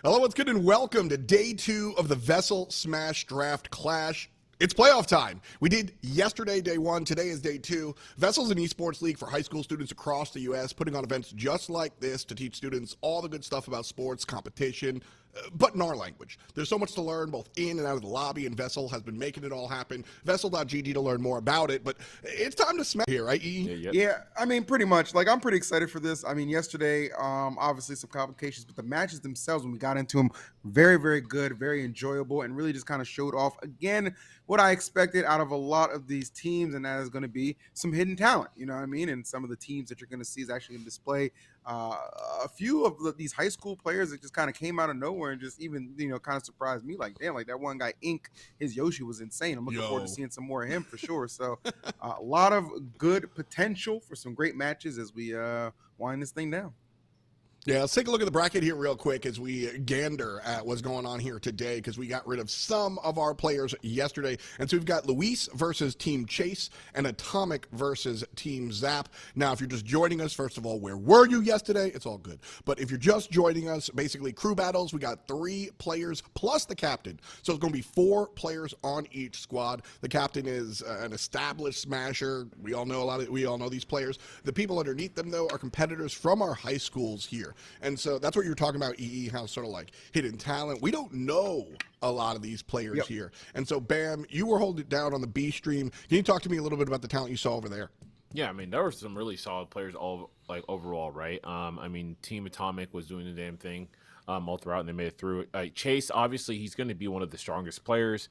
Hello, what's good, and welcome to day 2 of the Vessel Smash Draft Clash. It's playoff time. We did yesterday, day 1. Today is day 2. Vessel's an esports league for high school students across the U.S., putting on events just like this to teach students all the good stuff about sports, competition, but in our language. There's so much to learn both in and out of the lobby, and Vessel has been making it all happen. Vessel.gg to learn more about it, but it's time to smash here, right, E? Yeah, I mean, pretty much. Like, I'm pretty excited for this. I mean, yesterday, obviously some complications, but the matches themselves, when we got into them, very, very good, very enjoyable, and really just kind of showed off, again, what I expected out of a lot of these teams, and that is going to be some hidden talent, you know what I mean? And some of the teams that you're going to see is actually going to display a few of these high school players that just kind of came out of nowhere and just even, kind of surprised me. Like, damn, like that one guy, Ink, his Yoshi was insane. I'm looking forward to seeing some more of him for sure. So a lot of good potential for some great matches as we wind this thing down. Yeah, let's take a look at the bracket here real quick as we gander at what's going on here today, because we got rid of some of our players yesterday. And so we've got Luis versus Team Chase and Atomic versus Team Zap. Now, if you're just joining us, first of all, where were you yesterday? It's all good. But if you're just joining us, basically crew battles, we got 3 players plus the captain. So it's going to be 4 players on each squad. The captain is an established smasher. We all know these players. The people underneath them, though, are competitors from our high schools here. And so that's what you're talking about, EE, how sort of like hidden talent. We don't know a lot of these players here. And so, Bam, you were holding it down on the B stream. Can you talk to me a little bit about the talent you saw over there? Yeah, I mean, there were some really solid players overall, right? I mean, Team Atomic was doing the damn thing all throughout, and they made it through. Chase, obviously, he's going to be one of the strongest players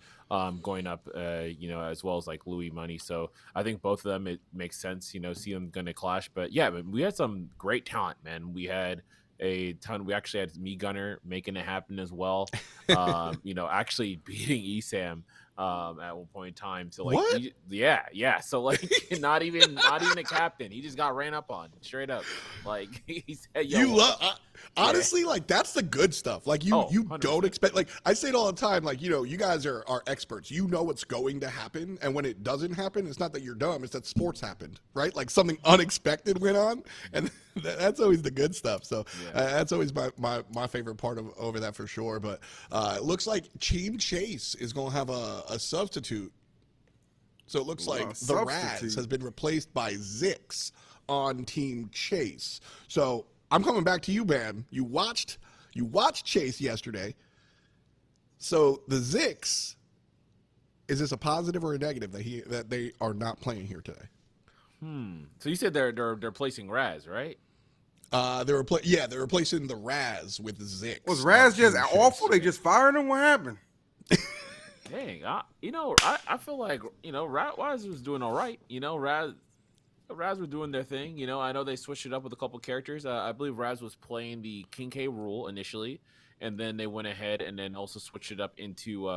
going up, as well as like Louis Money. So I think both of them, it makes sense, see them going to clash. But yeah, we had some great talent, man. We had a ton. We actually had Me Gunner making it happen as well. Actually beating ESAM at one point in time. So like, So like, not even a captain. He just got ran up on straight up. Like he said, honestly, like that's the good stuff. Like you 100%. Don't expect. Like I say it all the time. Like you guys are experts. You know what's going to happen, and when it doesn't happen, it's not that you're dumb. It's that sports happened, right? Like something unexpected went on, and that's always the good stuff. So that's always my favorite part of over that for sure. But it looks like Team Chase is going to have a substitute. So it looks like the Raz has been replaced by Zix on Team Chase. So I'm coming back to you, Bam. You watched Chase yesterday. So the Zix, is this a positive or a negative that they are not playing here today? So you said they're replacing Raz, right? They're replacing the Raz with Zix. Was Raz just awful? They just fired him? What happened? Dang, I feel like Raz was doing all right. Raz were doing their thing. I know they switched it up with a couple characters. I believe Raz was playing the King K rule initially, and then they went ahead and then also switched it up into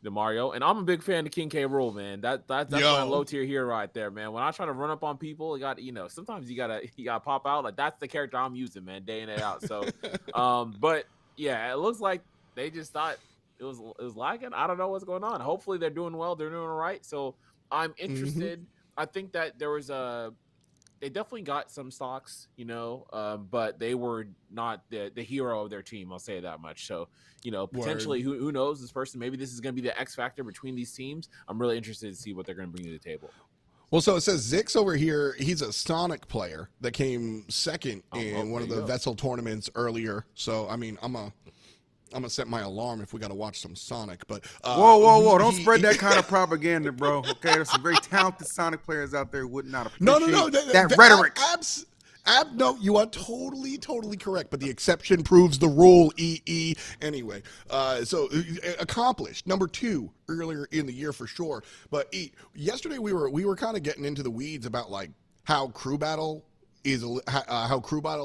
the Mario. And I'm a big fan of King K rule, man. That's my low tier hero right there, man. When I try to run up on people, sometimes you gotta pop out. Like that's the character I'm using, man, day in and out. So, but yeah, it looks like they just thought it was lagging. I don't know what's going on. Hopefully they're doing well. They're doing all right. So I'm interested. I think that there was they definitely got some stocks, but they were not the hero of their team. I'll say that much. So, potentially, who knows this person? Maybe this is going to be the X factor between these teams. I'm really interested to see what they're going to bring to the table. Well, so it says Zix over here. He's a Sonic player that came second in one of the Vessel tournaments earlier. So, I mean, I'm gonna set my alarm if we got to watch some Sonic. But whoa! Don't spread that kind of propaganda, bro. Okay, there's some very talented Sonic players out there who would not appreciate that rhetoric. No, you are totally correct. But the exception proves the rule. EE anyway. So accomplished number 2 earlier in the year for sure. But yesterday we were kind of getting into the weeds about like how crew battle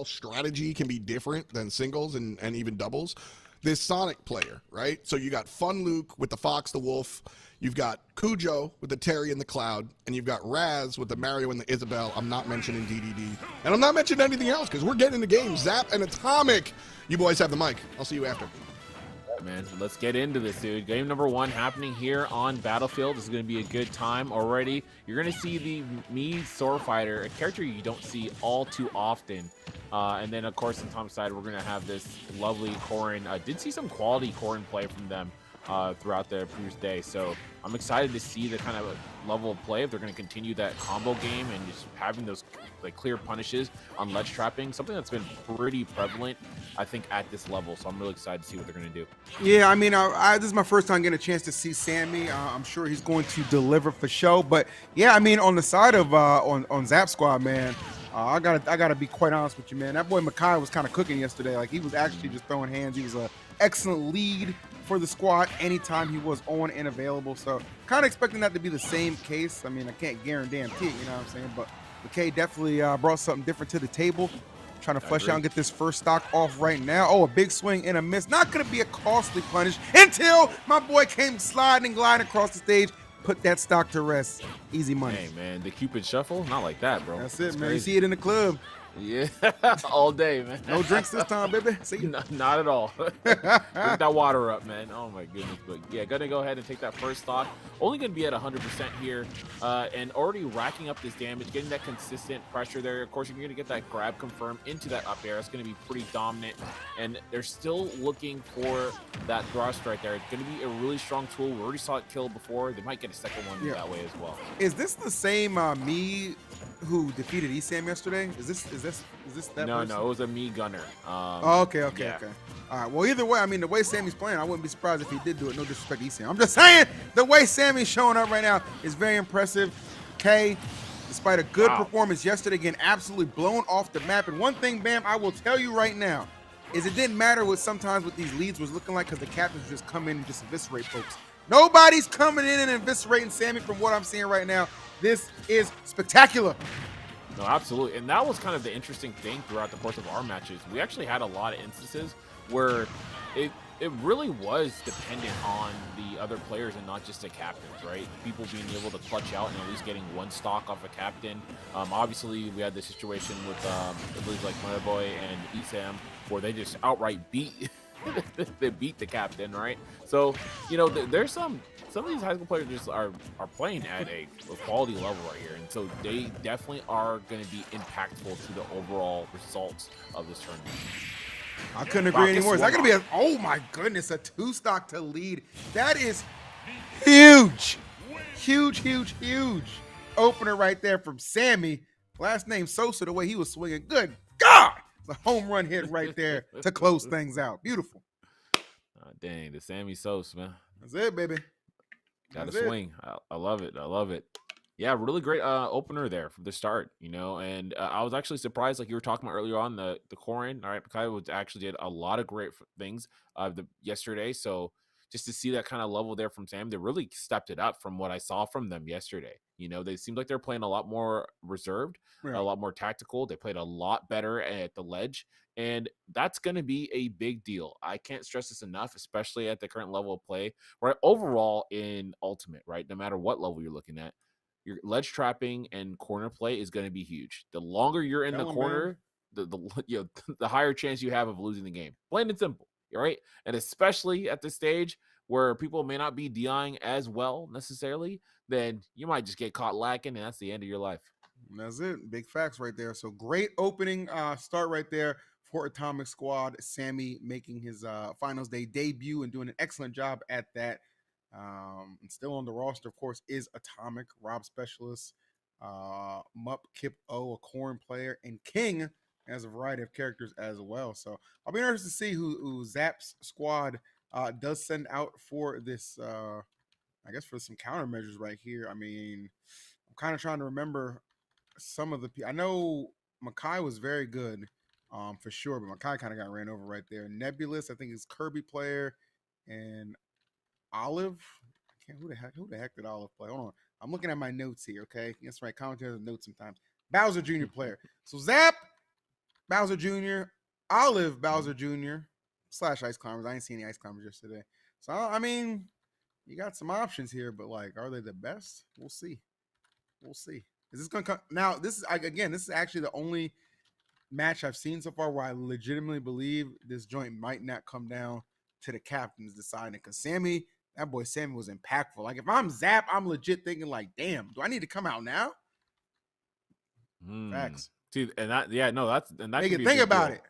strategy can be different than singles and even doubles. This Sonic player, right? So you got Fun Luke with the Fox, the Wolf. You've got Cujo with the Terry and the Cloud. And you've got Raz with the Mario and the Isabel. I'm not mentioning DDD. And I'm not mentioning anything else because we're getting into games. Zap and Atomic. You boys have the mic. I'll see you after. Man, let's get into this, dude. Game number 1 happening here on Battlefield. This is going to be a good time already. You're going to see the Mii Sword Fighter, a character you don't see all too often And then, of course, on Tom's side, we're going to have this lovely Corrin. Did see some quality Corrin play from them throughout the previous day. So I'm excited to see the kind of level of play if they're going to continue that combo game and just having those like clear punishes on ledge trapping, something that's been pretty prevalent, I think, at this level. So I'm really excited to see what they're going to do. Yeah, I mean, this is my first time getting a chance to see Sammy. I'm sure he's going to deliver for show. But yeah, I mean, on the side of on Zap Squad, man, I gotta be quite honest with you, man. That boy Makai was kind of cooking yesterday. Like, he was actually just throwing hands. He was an excellent lead for the squad anytime he was on and available. So kind of expecting that to be the same case. I mean, I can't guarantee it, you know what I'm saying? But McKay definitely brought something different to the table. Trying to flesh out and get this first stock off right now. Oh, a big swing and a miss. Not going to be a costly punish until my boy came sliding and gliding across the stage. Put that stock to rest. Easy money. Hey, man, the Cupid Shuffle? Not like that, bro. That's it, man. Crazy. You see it in the club. Yeah, all day, man. No drinks this time, baby. See you. Not at all. Drink that water up, man. Oh my goodness. But yeah, gonna go ahead and take that first stock. Only gonna be at 100% here, and already racking up this damage, getting that consistent pressure there. Of course, you're gonna get that grab confirmed into that up air. It's gonna be pretty dominant, and they're still looking for that thrust right there. It's gonna be a really strong tool. We already saw it kill before. They might get a second one that way as well. Is this the same me who defeated Esam yesterday? Is this that No, person? no, it was a me gunner. Okay. Yeah. All right. Well, either way, I mean, the way Sammy's playing, I wouldn't be surprised if he did do it. No disrespect to Esam. I'm just saying, the way Sammy's showing up right now is very impressive. K, despite a good performance yesterday, getting absolutely blown off the map. And one thing, Bam, I will tell you right now, is it didn't matter what sometimes what these leads was looking like, because the captains just come in and just eviscerate folks. Nobody's coming in and eviscerating Sammy from what I'm seeing right now. This is spectacular. No, absolutely. And that was kind of the interesting thing throughout the course of our matches. We actually had a lot of instances where it really was dependent on the other players and not just the captains, right? People being able to clutch out and at least getting one stock off a captain. Obviously, we had the situation with, I believe, like my boy and Esam, where they just outright beat they beat the captain, right? So, you know, there's some of these high school players just are playing at a quality level right here, and so they definitely are going to be impactful to the overall results of this tournament. I couldn't agree anymore. Is that going to be oh my goodness, a 2-stock to lead? That is huge. Huge opener right there from Sammy. Last name Sosa, the way he was swinging. Good God. The home run hit right there to close things out. Beautiful. Dang, the Sammy Sosa, man. That's it, baby. Got to swing. I love it. I love it. Yeah, really great opener there from the start, you know, and I was actually surprised, like you were talking about earlier on, the Corrin. All right, Makai was actually did a lot of great things yesterday, so just to see that kind of level there from Sam, they really stepped it up from what I saw from them yesterday. You know, they seemed like they're playing a lot more reserved, a lot more tactical. They played a lot better at the ledge, and that's going to be a big deal. I can't stress this enough, especially at the current level of play, right? Overall in Ultimate, right? No matter what level you're looking at, your ledge trapping and corner play is going to be huge. The longer you're in the corner, the higher chance you have of losing the game. Plain and simple, right? And especially at this stage where people may not be DIing as well necessarily, then you might just get caught lacking, and that's the end of your life. That's it. Big facts right there. So great opening start right there for Atomic Squad. Sammy making his finals day debut and doing an excellent job at that. And still on the roster, of course, is Atomic, Rob Specialist, Mup, Kip O, a Corn player, and King has a variety of characters as well. So I'll be interested to see who Zap's squad does send out for this, I guess, for some countermeasures right here. I mean, I'm kind of trying to remember some of the I know Makai was very good for sure, but Makai kind of got ran over right there. Nebulous, I think, is Kirby player, and Olive. I can't who the heck did Olive play? Hold on. I'm looking at my notes here, okay? That's right. Commentators notes sometimes. Bowser Jr. player. So Zap, Bowser Jr., Olive Bowser Jr. / Ice Climbers. I ain't seen any Ice Climbers yesterday. So I mean, you got some options here, but like, are they the best? We'll see. We'll see. Is this gonna come now? This is this is actually the only match I've seen so far where I legitimately believe this joint might not come down to the captains deciding, because Sammy, that boy Sammy was impactful. Like, if I'm Zap, I'm legit thinking like, damn, do I need to come out now? Mm. Facts. See, and that, yeah, no, that's and that Make can it be a think big about deal. it.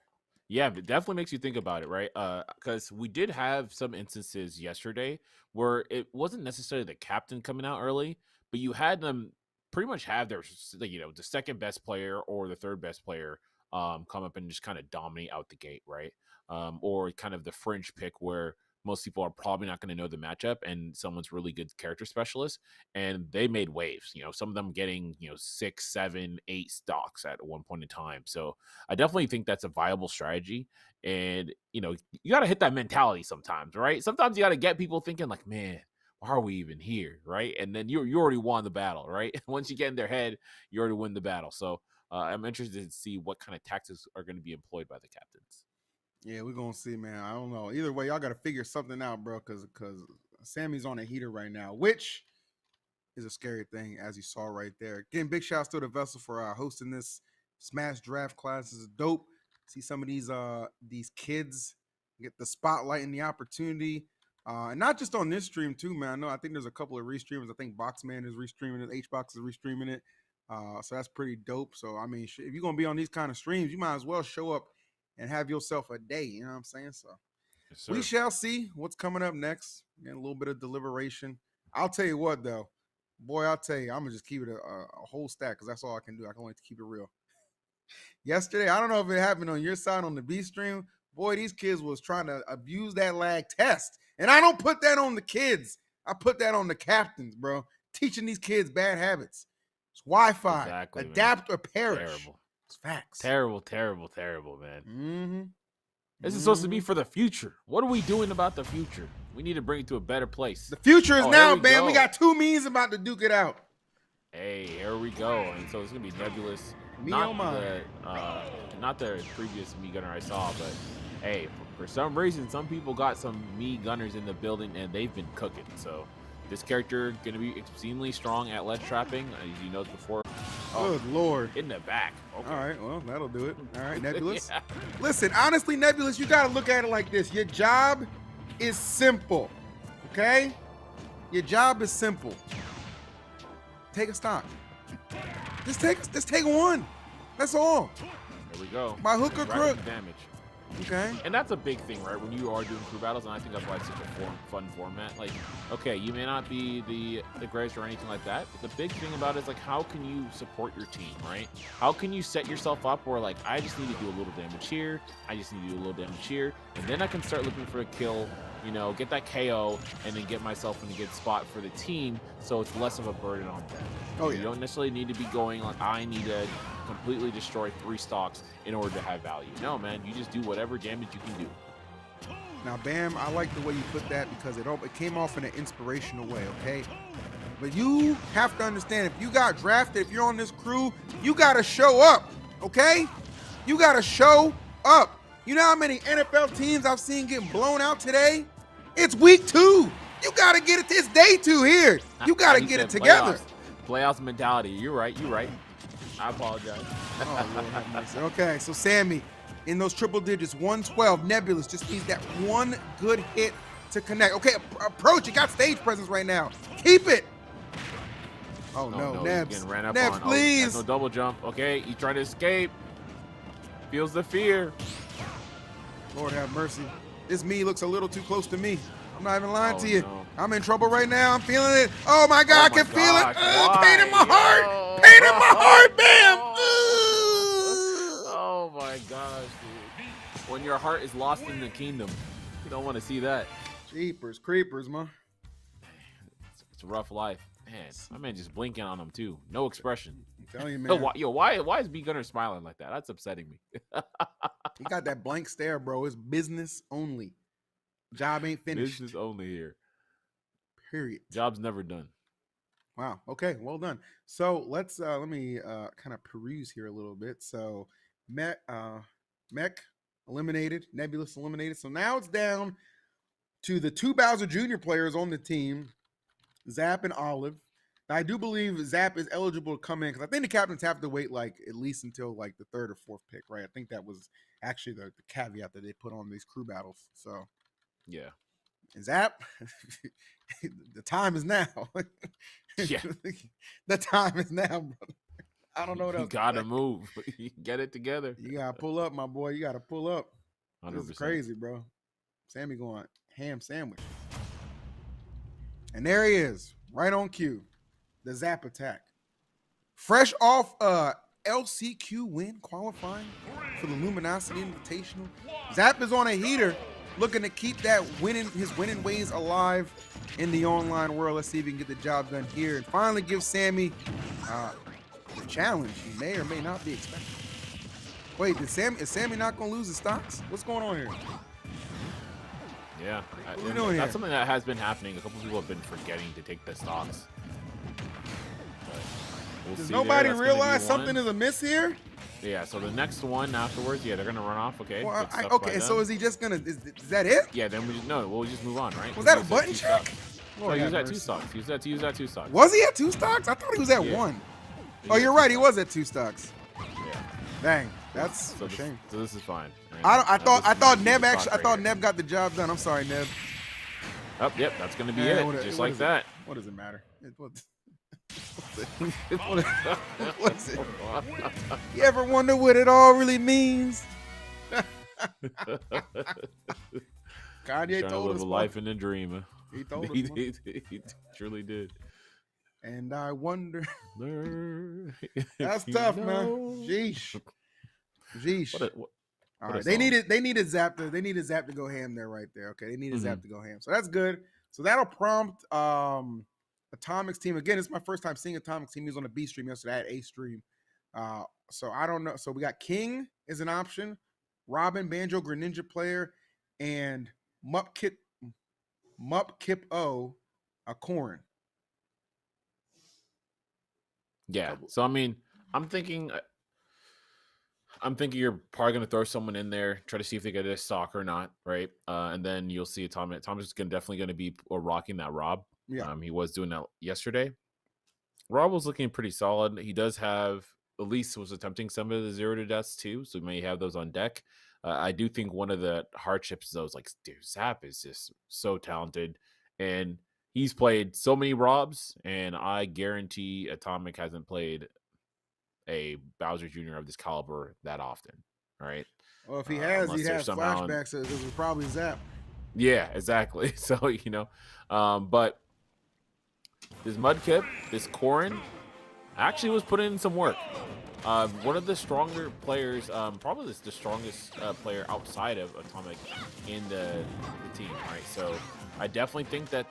Yeah, it definitely makes you think about it, right? Because we did have some instances yesterday where it wasn't necessarily the captain coming out early, but you had them pretty much have their, the second best player or the third best player come up and just kind of dominate out the gate, right? Or kind of the fringe pick where most people are probably not going to know the matchup and someone's really good character specialist, and they made waves. Some of them getting 6, 7, 8 stocks at one point in time. So I definitely think that's a viable strategy. And, you got to hit that mentality sometimes, right? Sometimes you got to get people thinking like, man, why are we even here? Right. And then you already won the battle, right? Once you get in their head, you already win the battle. So I'm interested to see what kind of tactics are going to be employed by the captains. Yeah, we're gonna see, man. I don't know. Either way, y'all gotta figure something out, bro, because Sammy's on a heater right now, which is a scary thing, as you saw right there. Again, big shouts to the Vessel for hosting this Smash Draft class. This is dope. See some of these kids get the spotlight and the opportunity. And not just on this stream too, man. I think there's a couple of restreamers. I think Boxman is restreaming it, HBox is restreaming it. So that's pretty dope. So I mean, if you're gonna be on these kind of streams, you might as well show up and have yourself a day. You know what I'm saying? So Yes, we sir. shall see what's coming up next. Again, a little bit of deliberation. I'll tell you what, though, boy, I'll tell you, I'm gonna just keep it a whole stack because that's all I can do. I can only keep it real. Yesterday, I don't know if it happened on your side on the B stream. Boy, these kids was trying to abuse that lag test, and I don't put that on the kids. I put that on the captains, bro. Teaching these kids bad habits. It's Wi-Fi. Exactly, Adapt man. or perish. Terrible. It's facts. Terrible, terrible, terrible, man. Mm-hmm. This is supposed to be for the future. What are we doing about the future? We need to bring it to a better place. The future is now, man. We We got 2 means about to duke it out. Hey, here we go. And so it's gonna be Nebulous. Oh Not the previous me gunner I saw, but hey, for some reason, some people got some me gunners in the building and they've been cooking. So this character gonna be extremely strong at ledge trapping, as you know before. Good Lord. In the back. Okay. All right, well, that'll do it. All right, Nebulous. Yeah. Listen, honestly, Nebulous, you got to look at it like this. Your job is simple, okay? Your job is simple. Take a stock. Just take one. That's all. There we go. My hook or crook. Damage. Okay. And that's a big thing, right? When you are doing crew battles, and I think that's why it's such a fun format. Like, okay, you may not be the greatest or anything like that, but the big thing about it is, like, how can you support your team, right? How can you set yourself up where, like, I just need to do a little damage here, I just need to do a little damage here, and then I can start looking for a kill, get that KO, and then get myself in a good spot for the team, so it's less of a burden on them. Oh, yeah. You don't necessarily need to be going, like, I need to completely destroy 3 stocks in order to have value. No, man, you just do whatever damage you can do. Now, Bam, I like the way you put that because it came off in an inspirational way, okay? But you have to understand, if you got drafted, if you're on this crew, you got to show up, okay? You got to show up. You know how many NFL teams I've seen getting blown out today? It's week 2. You got to get it. It's day 2 here. You got to get it together. Playoffs mentality. You're right. I apologize. Oh, Lord have mercy. Okay, so Sammy, in those triple digits, 112, Nebulous just needs that one good hit to connect. Okay, approach. You got stage presence right now. Keep it. Oh, no, Nebs. Ran up Nebs, on. please. No double jump. Okay, he's trying to escape. Feels the fear. Lord have mercy. This me looks a little too close to me. I'm not even lying to you. No. I'm in trouble right now. I'm feeling it. Oh, my God, I can feel it. Why? Pain in my heart. Pain in my heart, Bam. Oh, my gosh, dude. When your heart is lost in the kingdom, you don't want to see that. Jeepers, creepers, man. It's a rough life. Man, my man just blinking on him, too. No expression. I'm telling you, man. Why is B Gunner smiling like that? That's upsetting me. He got that blank stare, bro. It's business only. Job ain't finished. Business only here. Period. Job's never done. Wow. Okay. Well done. So let me kind of peruse here a little bit. So Mech eliminated, Nebulous eliminated. So now it's down to the 2 Bowser Jr. players on the team, Zap and Olive. I do believe Zap is eligible to come in because I think the captains have to wait like at least until like the 3rd or 4th pick, right? I think that was actually the caveat that they put on these crew battles. So Yeah. and Zap, the time is now. Yeah. The time is now, brother. I don't know what You else. gotta move. Get it together. You gotta pull up, my boy. You gotta pull up. 100%. This is crazy, bro. Sammy going ham sandwich. And there he is, right on cue. The Zap attack. Fresh off LCQ win qualifying for the Luminosity Invitational. Zap is on a heater, looking to keep that his winning ways alive in the online world. Let's see if he can get the job done here and finally give Sammy the challenge he may or may not be expecting. Wait, is Sammy not gonna lose his stocks? What's going on here? Yeah, What are we doing that's here? something that has been happening. A couple people have been forgetting to take the stocks. But we'll Does see nobody there. That's gonna be realize something one. is amiss here? Yeah, so the next one afterwards, yeah, they're gonna run off. Okay. Well, good stuff okay, by so them. is he just gonna? Is that it? Yeah, then we'll just move on, right? Was that a Use button two check? stocks. Lord No, use have that two mercy. stocks. Use that two stocks. Was he at 2 stocks? I thought he was at Yeah. 1. Oh, you're right. He was at 2 stocks. Yeah. Dang, that's So a shame. this is fine. And, I thought this is Neb the stock actually. I right thought here. Neb got the job done. I'm sorry, Neb. Oh, yep, that's gonna be Yeah, it. Just like that. What does it matter? What's it? You ever wonder what it all really means? Kanye Trying to told live us a life in a dream. He told us. He truly did. And I wonder. That's That's tough, man. Sheesh. Sheesh. All right, they needed Zap to go ham there right there. Okay, they needed Zap to go ham, so that's good. So that'll prompt Atomic's team again. It's my first time seeing Atomic's team. He was on a B stream yesterday. I had A stream, so I don't know. So we got King is an option, Robin, Banjo, Greninja player, and Mup Kip O, a Corn. Yeah. So I mean, I'm thinking you're probably gonna throw someone in there, try to see if they get a stock or not, right? And then you'll see Atomic. Atomic's definitely gonna be rocking that Rob. Yeah. He was doing that yesterday. Rob was looking pretty solid. He does have, at least was attempting some of the 0 to deaths too, so we may have those on deck. I do think one of the hardships though is like, dude, Zap is just so talented, and he's played so many Robs, and I guarantee Atomic hasn't played a Bowser Jr. of this caliber that often, right? Well, if he has, unless he there's has somehow- flashbacks. So it was probably Zap. Yeah, exactly. So, but this Mudkip, this Corrin, actually was putting in some work. One of the stronger players, probably the strongest player outside of Atomic in the team, right? So I definitely think that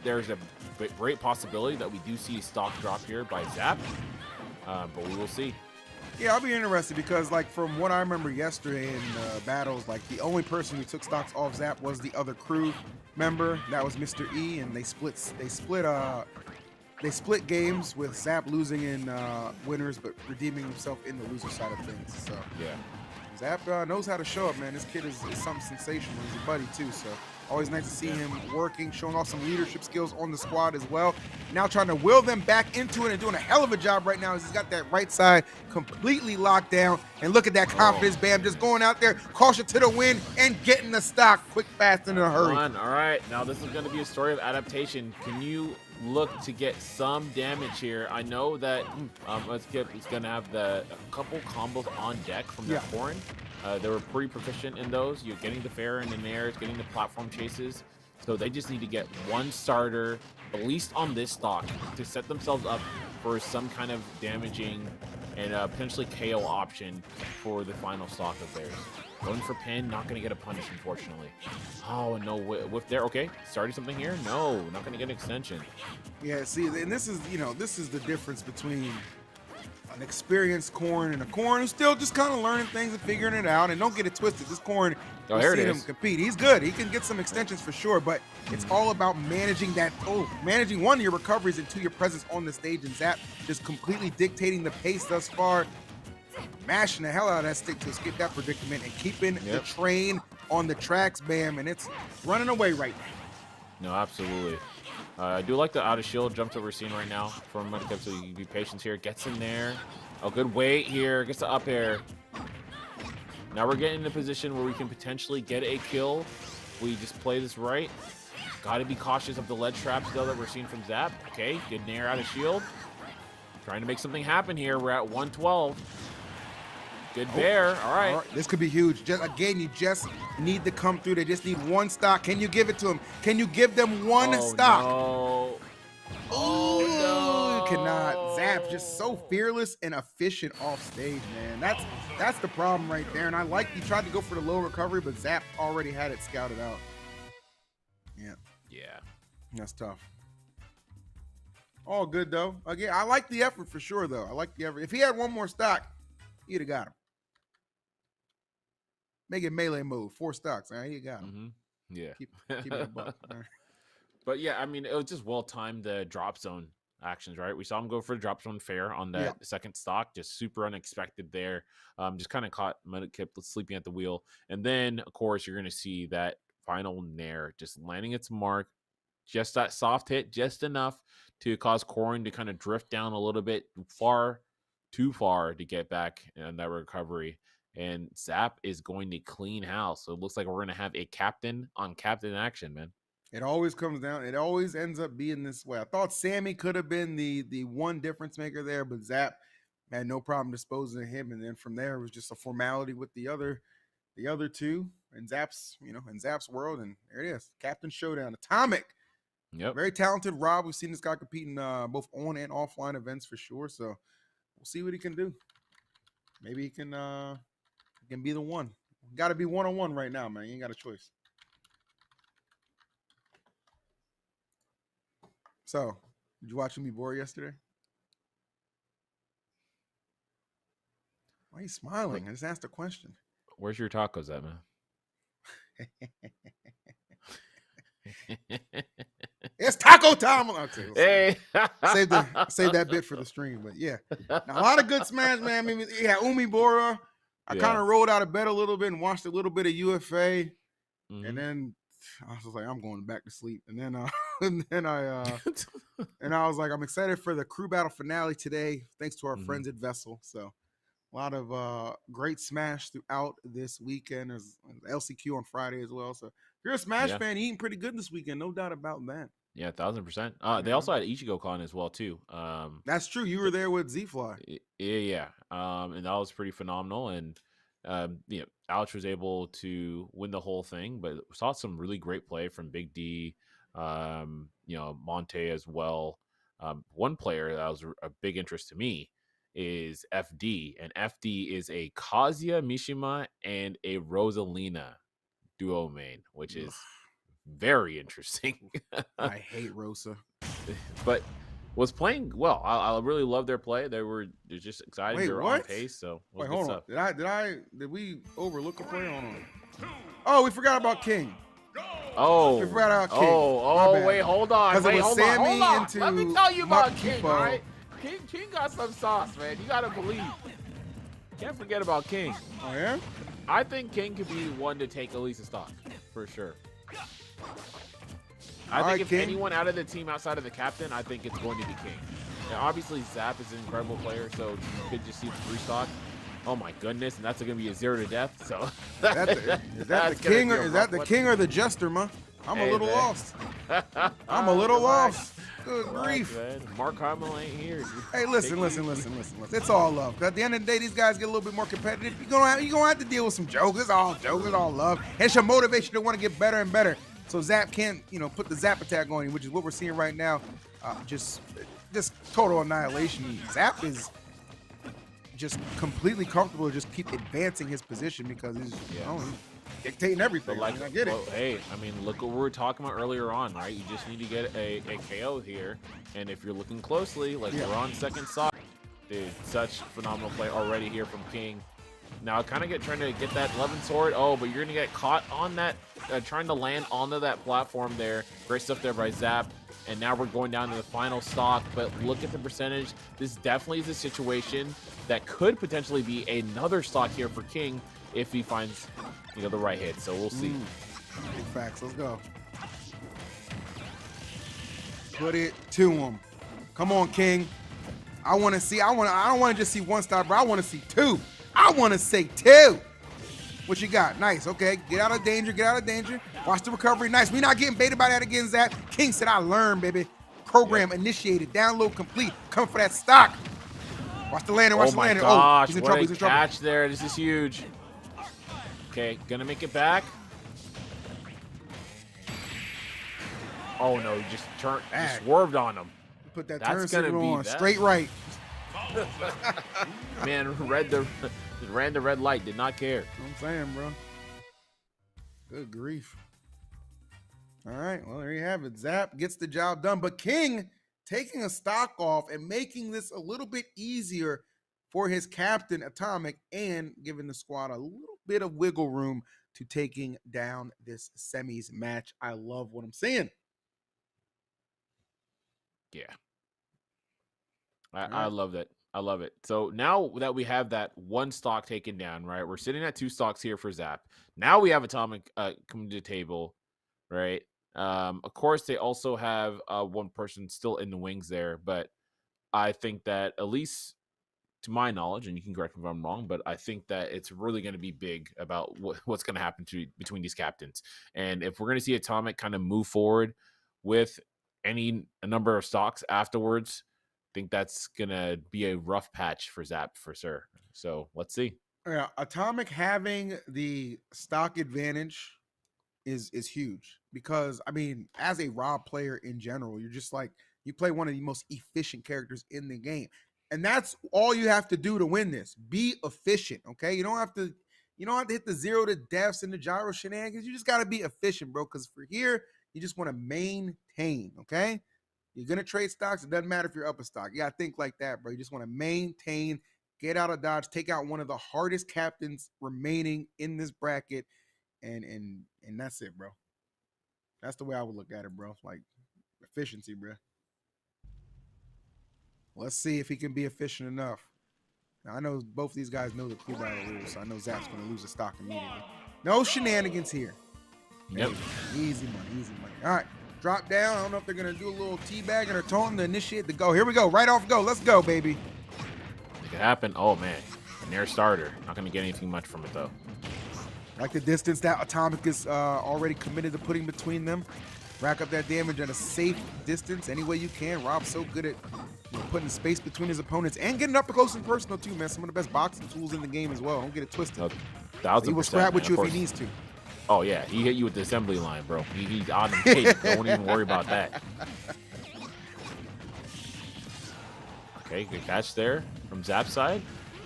there's a great possibility that we do see a stock drop here by Zap, but we will see. Yeah, I'll be interested because, like, from what I remember yesterday in battles, like, the only person who took stocks off Zap was the other crew member. That was Mr. E, and they split games with Zap losing in winners, but redeeming himself in the loser side of things. So Yeah. Zap knows how to show up, man. This kid is something sensational. He's a buddy too, so always nice to see him working, showing off some leadership skills on the squad as well. Now trying to will them back into it and doing a hell of a job right now as he's got that right side completely locked down. And look at that confidence, Bam, just going out there, caution to the wind and getting the stock quick, fast, and in a hurry. All right, now this is going to be a story of adaptation. Can you look to get some damage here? I know that it's going to have a couple combos on deck from the Corrin. They were pretty proficient in those. You're getting the fair and the nairs, getting the platform chases. So they just need to get one starter, at least on this stock, to set themselves up for some kind of damaging and potentially KO option for the final stock of theirs. Going for pin, not going to get a punish, unfortunately. Oh, no, whiff there. Okay, starting something here? No, not going to get an extension. Yeah, see, and this is the difference between an experienced Corrin and a Corrin who's still just kind of learning things and figuring it out. And don't get it twisted. This Corrin, Oh, we've here it seen him is. compete. He's good. He can get some extensions for sure, but it's all about managing managing one, your recoveries, and two, your presence on the stage. And Zap just completely dictating the pace thus far, mashing the hell out of that stick to escape that predicament and keeping the train on the tracks, Bam, and it's running away right now. No, absolutely. I do like the out of shield jump that we're seeing right now from Mudkip, so you can be patient here. Gets in there. Oh, good weight here. Gets the up air. Now we're getting in a position where we can potentially get a kill if we just play this right. Got to be cautious of the ledge traps, though, that we're seeing from Zap. Okay, good nair out of shield. Trying to make something happen here. We're at 112. Good bear. All right. This could be huge. Again, you just need to come through. They just need one stock. Can you give it to them? Can you give them one stock? No. Oh, no. You cannot. Zap just so fearless and efficient off stage, man. That's the problem right there. And I like he tried to go for the low recovery, but Zap already had it scouted out. Yeah. Yeah. That's tough. All good, though. Again, I like the effort for sure, though. I like the effort. If he had one more stock, he'd have got him. Make it melee mode. 4 stocks. All right, you got him. Mm-hmm. Yeah. Keep it a buck. All right. But yeah, I mean, it was just well-timed drop zone actions, right? We saw him go for the drop zone fair on that second stock, just super unexpected there. Just kind of kept sleeping at the wheel. And then, of course, you're going to see that final nair just landing its mark. Just that soft hit, just enough to cause Corrin to kind of drift down a little bit too far to get back in that recovery. And Zap is going to clean house. So it looks like we're going to have a captain on captain action, man. It always comes down. It always ends up being this way. I thought Sammy could have been the one difference maker there, but Zap had no problem disposing of him. And then from there, it was just a formality with the other two in Zap's, in Zap's world. And there it is, Captain Showdown, Atomic. Yep. Very talented Rob. We've seen this guy competing both on and offline events for sure. So we'll see what he can do. Maybe he can be the one. Got to be one-on-one right now, man. You ain't got a choice. So, did you watch Umi yesterday? Why are you smiling? I just asked a question. Where's your tacos at, man? It's taco time. Okay, Hey, save that bit for the stream. But yeah, now, a lot of good smash, man. I mean, yeah, Umi Bora. I kind of rolled out of bed a little bit and watched a little bit of UFA, and then I was like, I'm going back to sleep. And then I was like, I'm excited for the crew battle finale today, thanks to our friends at Vessel. So a lot of great Smash throughout this weekend. There's LCQ on Friday as well. So if you're a Smash fan, eating pretty good this weekend, no doubt about that. Yeah, 1,000%. They also had IchigoCon as well too. That's true. You were there with Z-Fly. Yeah. And that was pretty phenomenal. And Alex was able to win the whole thing, but saw some really great play from Big D, Monte as well. One player that was a big interest to me is FD, and FD is a Kazuya Mishima and a Rosalina duo main, which is very interesting. I hate Rosa, but was playing well. I really love their play. They're just excited. Wait, they're what? on pace. So wait, hold on. Did we overlook a play? Hold on. Oh, we forgot about King. Oh, we forgot about King. Wait, hold on. Let me tell you about King. All right, King got some sauce, man. You gotta believe. Can't forget about King. Oh yeah. I think King could be one to take Elisa stock for sure. I think if anyone out of the team outside of the captain, I think it's going to be King. Now, obviously, Zap is an incredible player, so you could just see the 3 stock. Oh my goodness, and that's going to be a 0 to death. So is that the king or the jester, man? I'm a little lost. I'm a little lost. Good grief. Mark Hamill ain't here. Dude. Hey, listen. It's all love. At the end of the day, these guys get a little bit more competitive. You're gonna have to deal with some jokes. It's all jokes. It's all love. It's your motivation to want to get better and better. So Zap can't, put the Zap attack on you, which is what we're seeing right now. Just total annihilation. Zap is just completely comfortable to just keep advancing his position because he's dictating everything. But I get it. Hey, look what we were talking about earlier on, right? You just need to get a KO here. And if you're looking closely, we're on second side. Dude, such phenomenal play already here from King. Now, kind of trying to get that 11 sword. Oh, but you're going to get caught on that, trying to land onto that platform there. Great stuff there by Zap. And now we're going down to the final stock. But look at the percentage. This definitely is a situation that could potentially be another stock here for King if he finds, the right hit. So we'll see. Big facts. Let's go. Put it to him. Come on, King. I don't want to just see 1 stock, bro. I want to see 2. I want to say 2. What you got? Nice. Okay. Get out of danger. Watch the recovery. Nice. We not getting baited by that again, Zach. King said, I learned, baby. Program initiated. Download complete. Come for that stock. Watch the landing. Watch Oh the my landing. gosh, He's in what trouble. a He's in trouble. catch there. This is huge. Okay, gonna make it back. Oh no, he just swerved on him. Put that That's turn gonna signal be on. that. Straight right. Man, ran the red light, did not care. You know what I'm saying, bro. Good grief. All right, well, there you have it. Zap gets the job done. But King taking a stock off and making this a little bit easier for his captain, Atomic, and giving the squad a little bit of wiggle room to taking down this semis match. I love what I'm seeing. Yeah. I love that. I love it. So now that we have that one stock taken down, right? We're sitting at 2 stocks here for Zap. Now we have Atomic coming to the table, right? Of course, they also have one person still in the wings there, but I think that at least to my knowledge, and you can correct me if I'm wrong, but I think that it's really going to be big about what's going to happen between these captains. And if we're going to see Atomic kind of move forward with a number of stocks afterwards, I think that's going to be a rough patch for Zap for sure. So let's see. Yeah, Atomic having the stock advantage is huge because, I mean, as a Rob player in general, you're just like, you play one of the most efficient characters in the game. And that's all you have to do to win this. Be efficient, okay? You don't have to hit the 0 to deaths and the gyro shenanigans. You just got to be efficient, bro, because for here, you just want to maintain, okay? You're going to trade stocks. It doesn't matter if you're up a stock. You got to think like that, bro. You just want to maintain, get out of dodge, take out one of the hardest captains remaining in this bracket, and that's it, bro. That's the way I would look at it, bro. Like, efficiency, bro. Let's see if he can be efficient enough. Now, I know both these guys know the cool battle rules, so I know Zap's going to lose a stock immediately. No shenanigans here. Yep. Easy money, easy money. All right, drop down. I don't know if they're going to do a little teabagging or taunting to initiate the go. Here we go. Right off go. Let's go, baby. It could happen. Oh, man. An air starter. Not going to get anything much from it, though. Like the distance that Atomic is already committed to putting between them. Rack up that damage at a safe distance any way you can. Rob's so good at putting space between his opponents and getting up close and personal too, man. Some of the best boxing tools in the game as well. Don't get it twisted. 1,000%. He will scrap with you if he needs to. Oh, yeah. He hit you with the assembly line, bro. He's on the cake. Don't even worry about that. Okay, good catch there from Zap's side.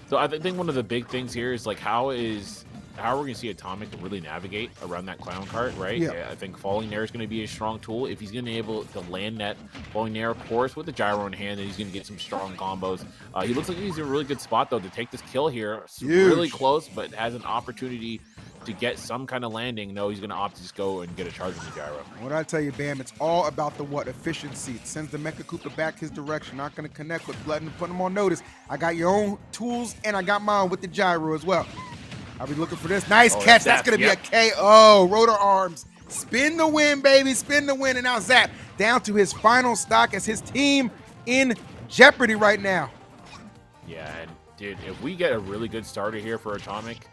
So I think one of the big things here is like how are we going to see Atomic really navigate around that clown cart, right? Yeah. I think falling nair is going to be a strong tool. If he's going to be able to land that falling nair, of course, with the gyro in hand, then he's going to get some strong combos. He looks like he's in a really good spot, though, to take this kill here. Huge. Really close, but has an opportunity to get some kind of landing. No, he's going to opt to just go and get a charge on the gyro. What I tell you, Bam, it's all about the efficiency. It sends the Mecha Koopa back his direction. Not going to connect with Blood and put him on notice. I got your own tools, and I got mine with the gyro as well. I'll be looking for this. Nice catch. That's going to be a KO. Rotor arms. Spin the win, baby. Spin the win. And now Zap down to his final stock as his team in jeopardy right now. Yeah, and dude, if we get a really good starter here for Atomic,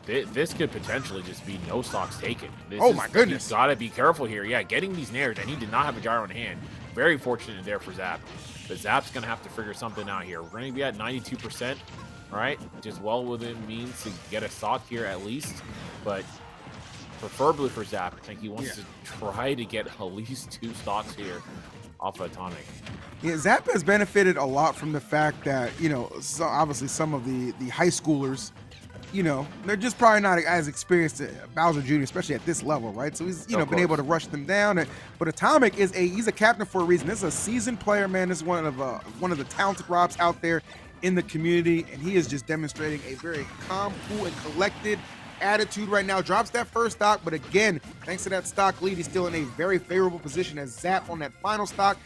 this could potentially just be no stocks taken. My goodness. You got to be careful here. Yeah, getting these nairs, and he did not have a gyro in hand. Very fortunate there for Zap. But Zap's going to have to figure something out here. We're going to be at 92%. All right, just well within means to get a stock here at least, but preferably for Zap, I think he wants to try to get at least 2 stocks here off of Atomic. Yeah, Zap has benefited a lot from the fact that, obviously some of the high schoolers, they're just probably not as experienced as Bowser Jr., especially at this level, right? So he's, been able to rush them down. But Atomic he's a captain for a reason. This is a seasoned player, man. This is one of the talented Robs out there in the community, and he is just demonstrating a very calm, cool, and collected attitude right now. Drops that first stock, but again, thanks to that stock lead, he's still in a very favorable position as Zap on that final stock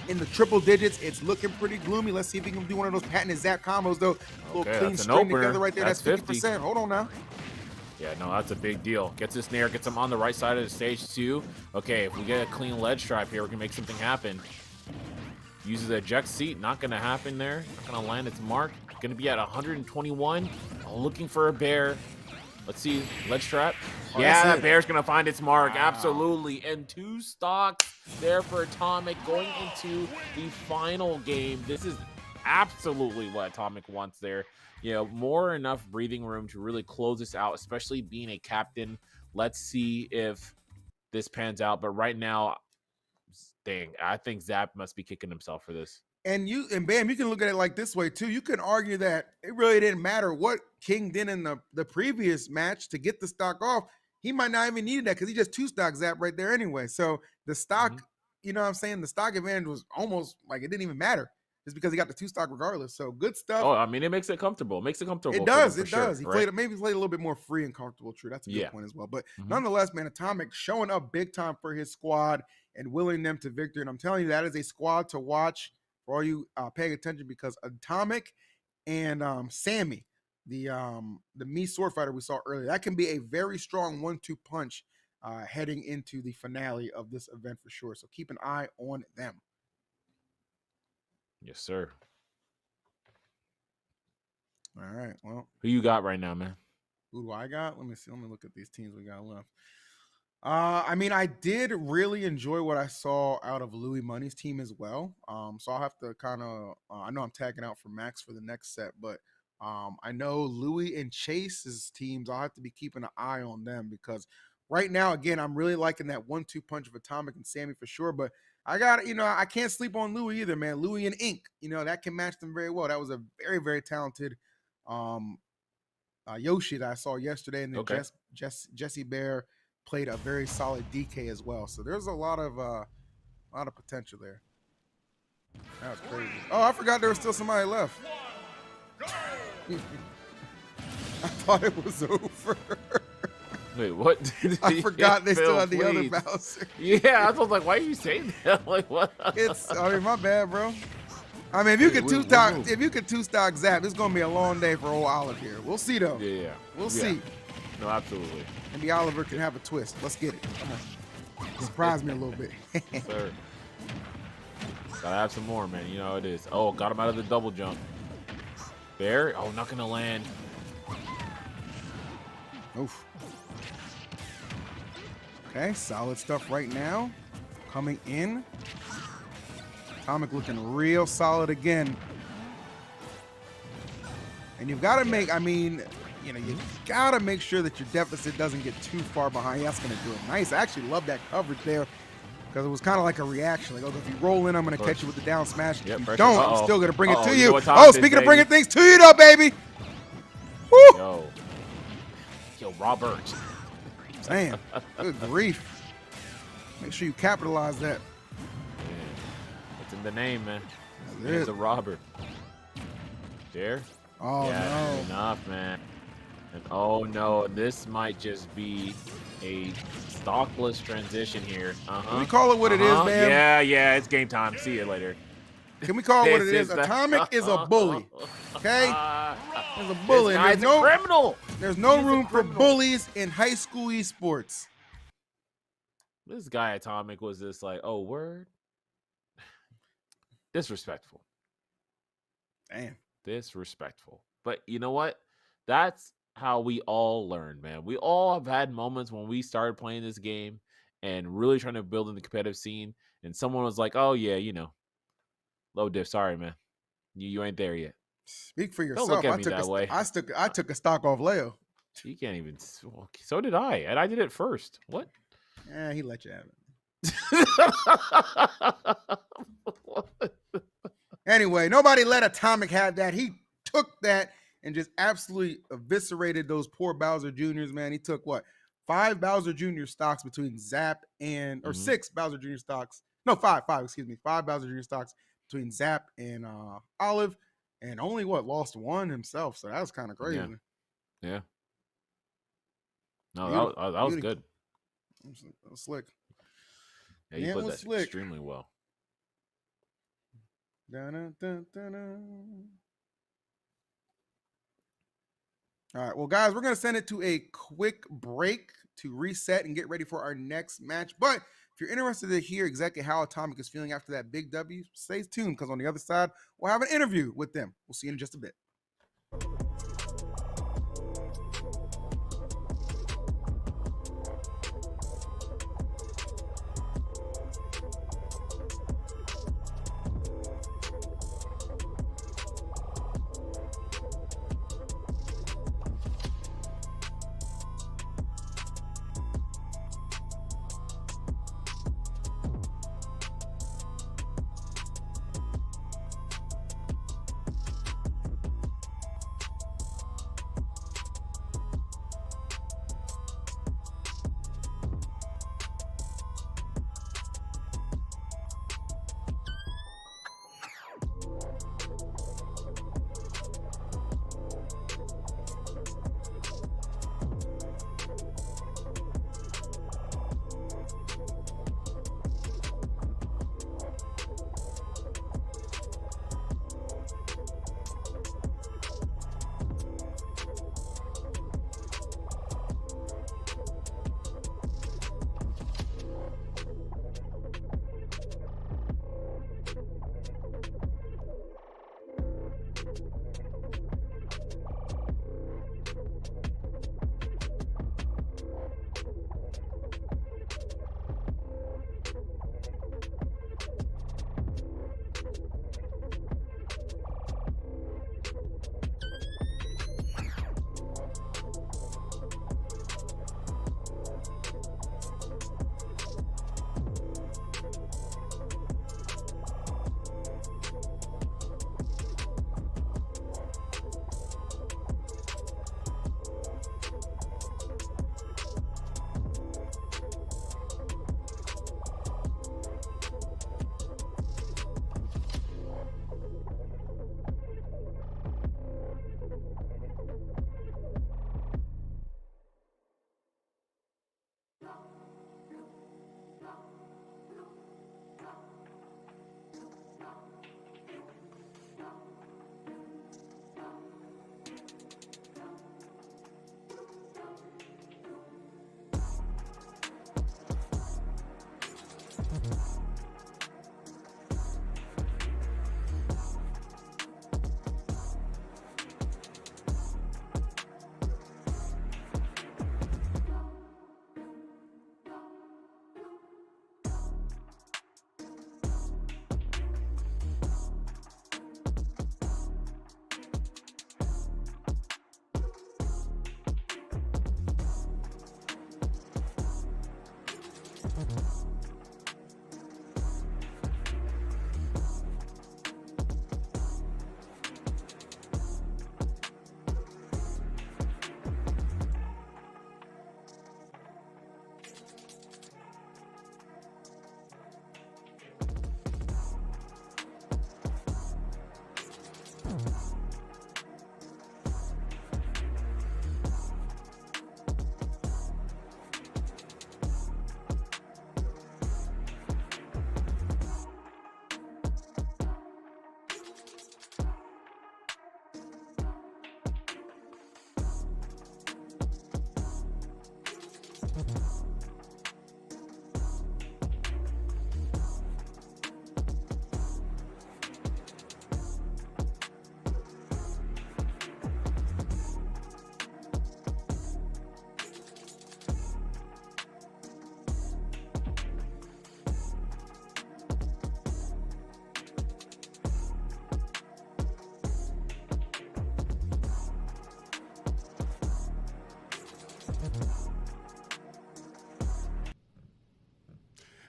in the triple digits. It's looking pretty gloomy. Let's see if he can do one of those patented Zap combos, though. A little clean string together right there. That's 50%. Hold on now. Yeah, no, that's a big deal. Gets this nair, gets him on the right side of the stage, too. Okay, if we get a clean ledge stripe here, we can make something happen. Uses the eject seat, not going to happen there. Not going to land its mark. Going to be at 121. Looking for a bear. Let's see, ledge trap. Yeah, that bear's going to find its mark. Wow. Absolutely. And 2 stocks there for Atomic going into the final game. This is absolutely what Atomic wants there. More enough breathing room to really close this out, especially being a captain. Let's see if this pans out. But right now, dang, I think Zap must be kicking himself for this. And Bam, you can look at it like this way too. You can argue that it really didn't matter what King did in the previous match to get the stock off. He might not even need that because he just 2-stock Zap right there anyway. So the stock, you know what I'm saying? The stock advantage was almost like it didn't even matter just because he got the 2-stock regardless. So good stuff. Oh, I mean, it makes it comfortable. It does. It does. He played maybe a little bit more free and comfortable. True. That's a good point as well. But nonetheless, man, Atomic showing up big time for his squad and willing them to victory. And I'm telling you, that is a squad to watch for all you paying attention, because Atomic and Sammy, the Mii sword fighter we saw earlier, that can be a very strong 1-2 punch heading into the finale of this event for sure. So keep an eye on them. Yes, sir. All right. Well, who you got right now, man? Who do I got? Let me see. Let me look at these teams we got left. I mean, I did really enjoy what I saw out of Louis Money's team as well. So I'll have to kind of, I know I'm tagging out for Max for the next set, but I know Louis and Chase's teams, I'll have to be keeping an eye on them, because right now, again, I'm really liking that 1-2 punch of Atomic and Sammy for sure. But I got, I can't sleep on Louis either, man. Louis and Ink, that can match them very well. That was a very, very talented Yoshi that I saw yesterday, and then Jesse Bear played a very solid DK as well. So there's a lot of potential there. That was crazy. Oh, I forgot there was still somebody left. I thought it was over. Wait, what? I forgot they still had the other Bowser. Yeah, I was like, why are you saying that? Like, what? My bad, bro. I mean, if you could 2-stock Zap, it's gonna be a long day for old Olive here. We'll see though. Yeah. We'll see. No, absolutely. Maybe Oliver can have a twist. Let's get it. Come on. Surprise me a little bit. Sir. Gotta have some more, man. You know how it is. Oh, got him out of the double jump. There. Oh, not gonna land. Oof. Okay, solid stuff right now. Coming in. Atomic looking real solid again. And you've got to make, you got to make sure that your deficit doesn't get too far behind. That's going to do it nice. I actually love that coverage there, because it was kind of like a reaction. Like, if you roll in, I'm going to catch you with the down smash. If you don't, I'm still going to bring it to you. Oh, speaking of bringing things to you, though, baby. Woo! Yo, Robert. Damn. Good grief. Make sure you capitalize that. It's in the name, man. It's a Robert. There. Oh, yeah, no. Enough, man. And oh, no. This might just be a stockless transition here. Can we call it what it is, man? Yeah. It's game time. See you later. Can we call it what it is? Atomic is a bully. Okay? He's a bully. He's a criminal. There's no room for bullies in high school esports. This guy Atomic was just like, oh, word? Disrespectful. Damn. Disrespectful. But you know what? That's how we all learn, man. We all have had moments when we started playing this game and really trying to build in the competitive scene, and someone was like, oh, yeah, low diff. Sorry, man. You ain't there yet. Speak for yourself. Don't look at me that way. I took a stock off Leo. You can't even. So did I. And I did it first. What? Yeah, he let you have it. Anyway, nobody let Atomic have that. He took that and just absolutely eviscerated those poor Bowser Juniors, man. He took 5 Bowser Jr. stocks between Zap and, or 6 Bowser Jr. stocks. No, 5, excuse me. 5 Bowser Jr. stocks between Zap and Olive, and only lost 1 himself. So that was kind of crazy. Yeah. No, that was good. That was slick. Yeah, you put that extremely well. All right, well, guys, we're going to send it to a quick break to reset and get ready for our next match. But if you're interested to hear exactly how Atomic is feeling after that big W, stay tuned, because on the other side, we'll have an interview with them. We'll see you in just a bit.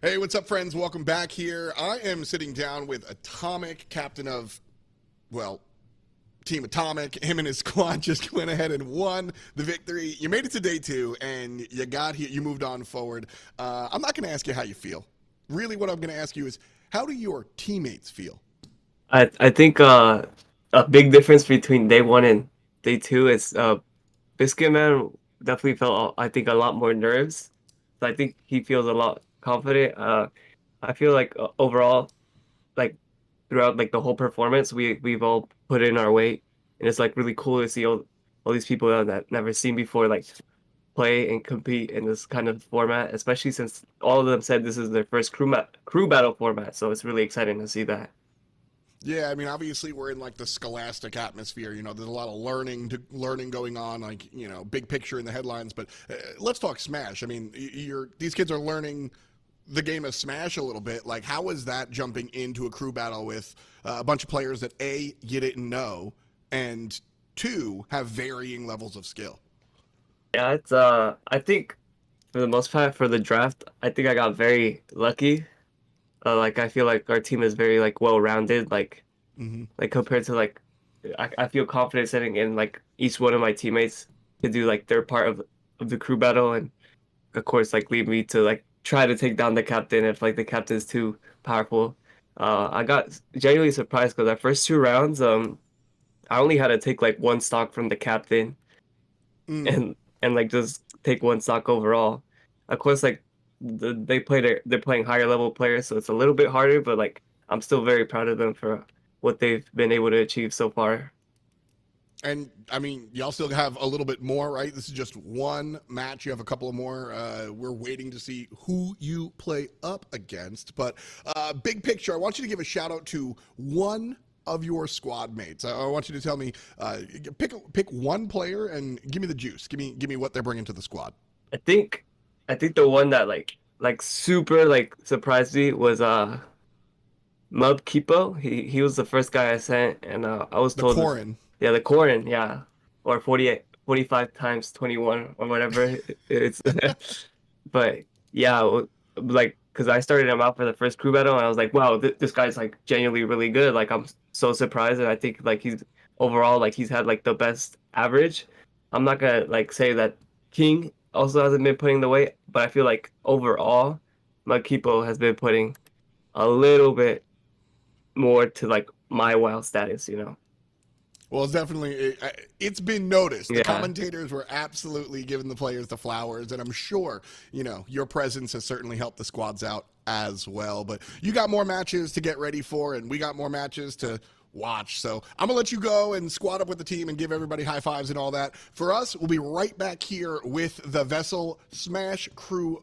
Hey, what's up, friends? Welcome back here. I am sitting down with Atomic, captain of, well, Team Atomic. Him and his squad just went ahead and won the victory. You made it to day 2, and you got here. You moved on forward. I'm not going to ask you how you feel. Really, what I'm going to ask you is, how do your teammates feel? I think a big difference between day 1 and day 2 is Biscuit Man definitely felt, I think, a lot more nerves. So I think he feels a lot confident. I feel like overall, like throughout like the whole performance, we've all put in our weight, and it's like really cool to see all these people that never seen before like play and compete in this kind of format, especially since all of them said this is their first crew battle format. So it's really exciting to see that. Yeah, I mean, obviously we're in like the scholastic atmosphere. You know, there's a lot of learning going on, like, you know, big picture in the headlines. But let's talk Smash. I mean, these kids are learning the game of Smash a little bit. Like, how is that jumping into a crew battle with a bunch of players that A, you didn't know, and 2, have varying levels of skill? Yeah, it's I think for the most part for the draft, I think I got very lucky. Like I feel like our team is very like well rounded. Like like compared to like I feel confident setting in like each one of my teammates to do like their part of the crew battle, and of course like lead me to like try to take down the captain if like the captain's too powerful. I got genuinely surprised because our first 2 rounds, I only had to take like 1 stock from the captain and like just take 1 stock overall. Of course, like they're playing higher level players, so it's a little bit harder. But like I'm still very proud of them for what they've been able to achieve so far. And I mean, y'all still have a little bit more, right? This is just 1 match. You have a couple of more. We're waiting to see who you play up against. But big picture, I want you to give a shout out to one of your squad mates. I want you to tell me, pick 1 player and give me the juice. Give me what they're bringing to the squad. I think the one that like super like surprised me was Mub Kipo. He was the first guy I sent, and I was told Corin. Yeah, the Corin, yeah, or 45 times 21 or whatever it's. But yeah, like because I started him out for the first crew battle, and I was like, wow, this guy's like genuinely really good. Like I'm so surprised, and I think like he's overall like he's had like the best average. I'm not gonna like say that King also hasn't been putting the weight, but I feel like overall, Makipo has been putting a little bit more to like my WoW status, you know. Well, it's definitely, it's been noticed. The Yeah. commentators were absolutely giving the players the flowers, and I'm sure, you know, your presence has certainly helped the squads out as well. But you got more matches to get ready for, and we got more matches to watch. So I'm going to let you go and squad up with the team and give everybody high fives and all that. For us, we'll be right back here with the Vessel Smash Crew.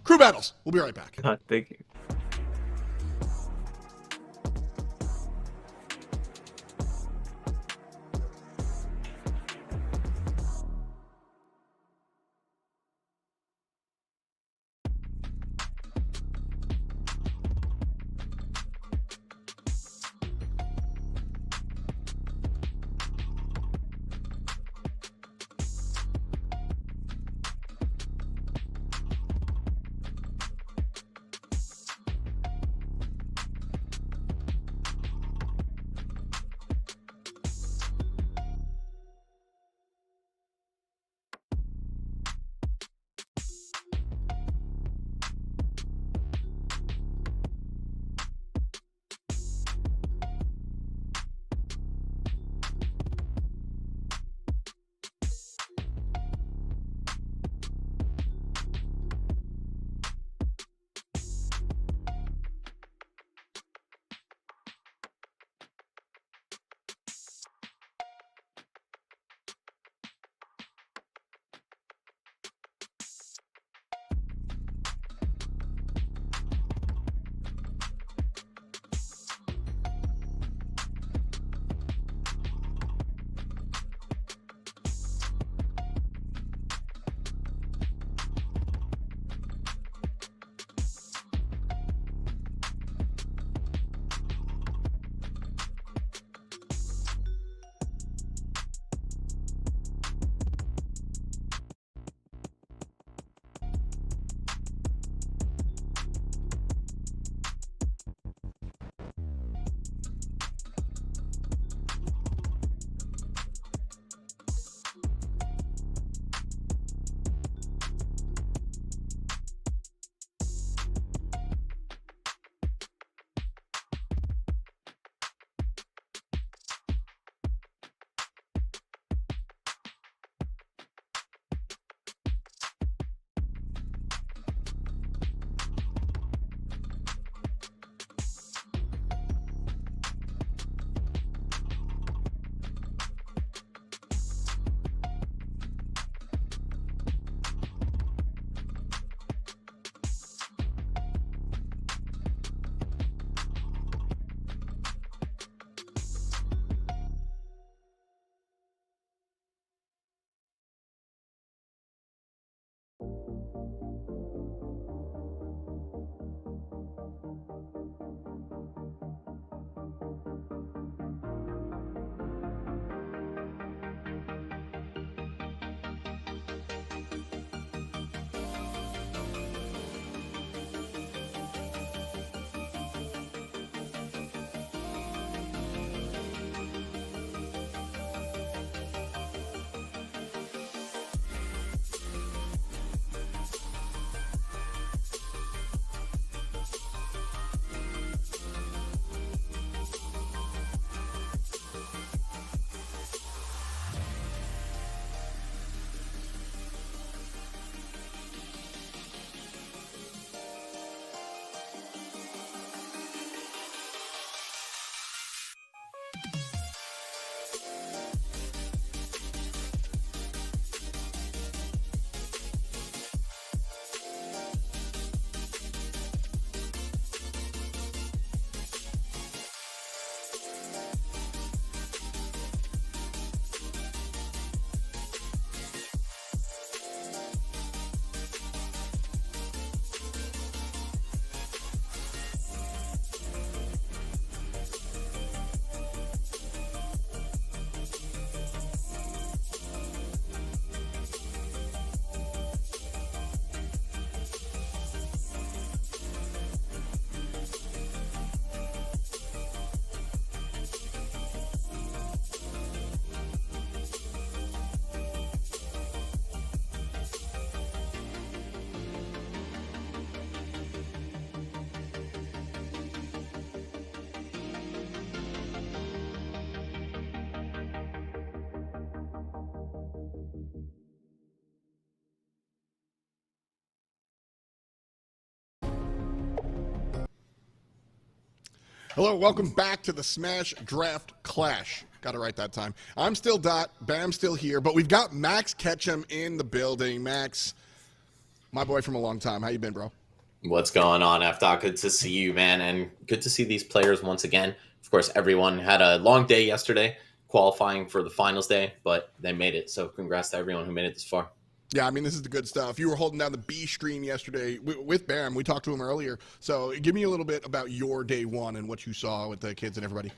Crew Battles. We'll be right back. Thank you. Hello, welcome back to the Smash Draft Clash. Got it right that time. I'm still Dot, Bam's still here, but we've got Max Ketchum in the building. Max, My boy from a long time. How you been, bro? What's going on, F-Doc? Good to see you, man, and good to see these players once again. Of course, everyone had a long day yesterday qualifying for the finals day, but they made it. So congrats to everyone who made it this far. Yeah, I mean, this is the good stuff. You were holding down the B stream yesterday with Bam. We talked to him earlier. So give me a little bit about your day one and what you saw with the kids and everybody.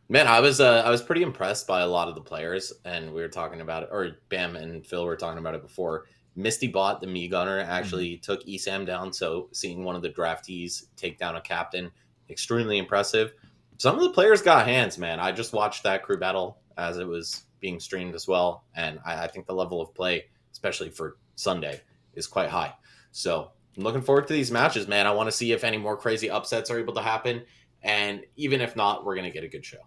Man, I was pretty impressed by a lot of the players, and we were talking about it, or Bam and Phil were talking about it before. Misty Bot, the Me Gunner, actually took ESAM down, so seeing one of the draftees take down a captain, extremely impressive. Some of the players got hands, man. I just watched that crew battle as it was being streamed as well, and I think the level of play, especially for Sunday, is quite high. So I'm looking forward to these matches, man. I want to see if any more crazy upsets are able to happen, and even if not, we're going to get a good show.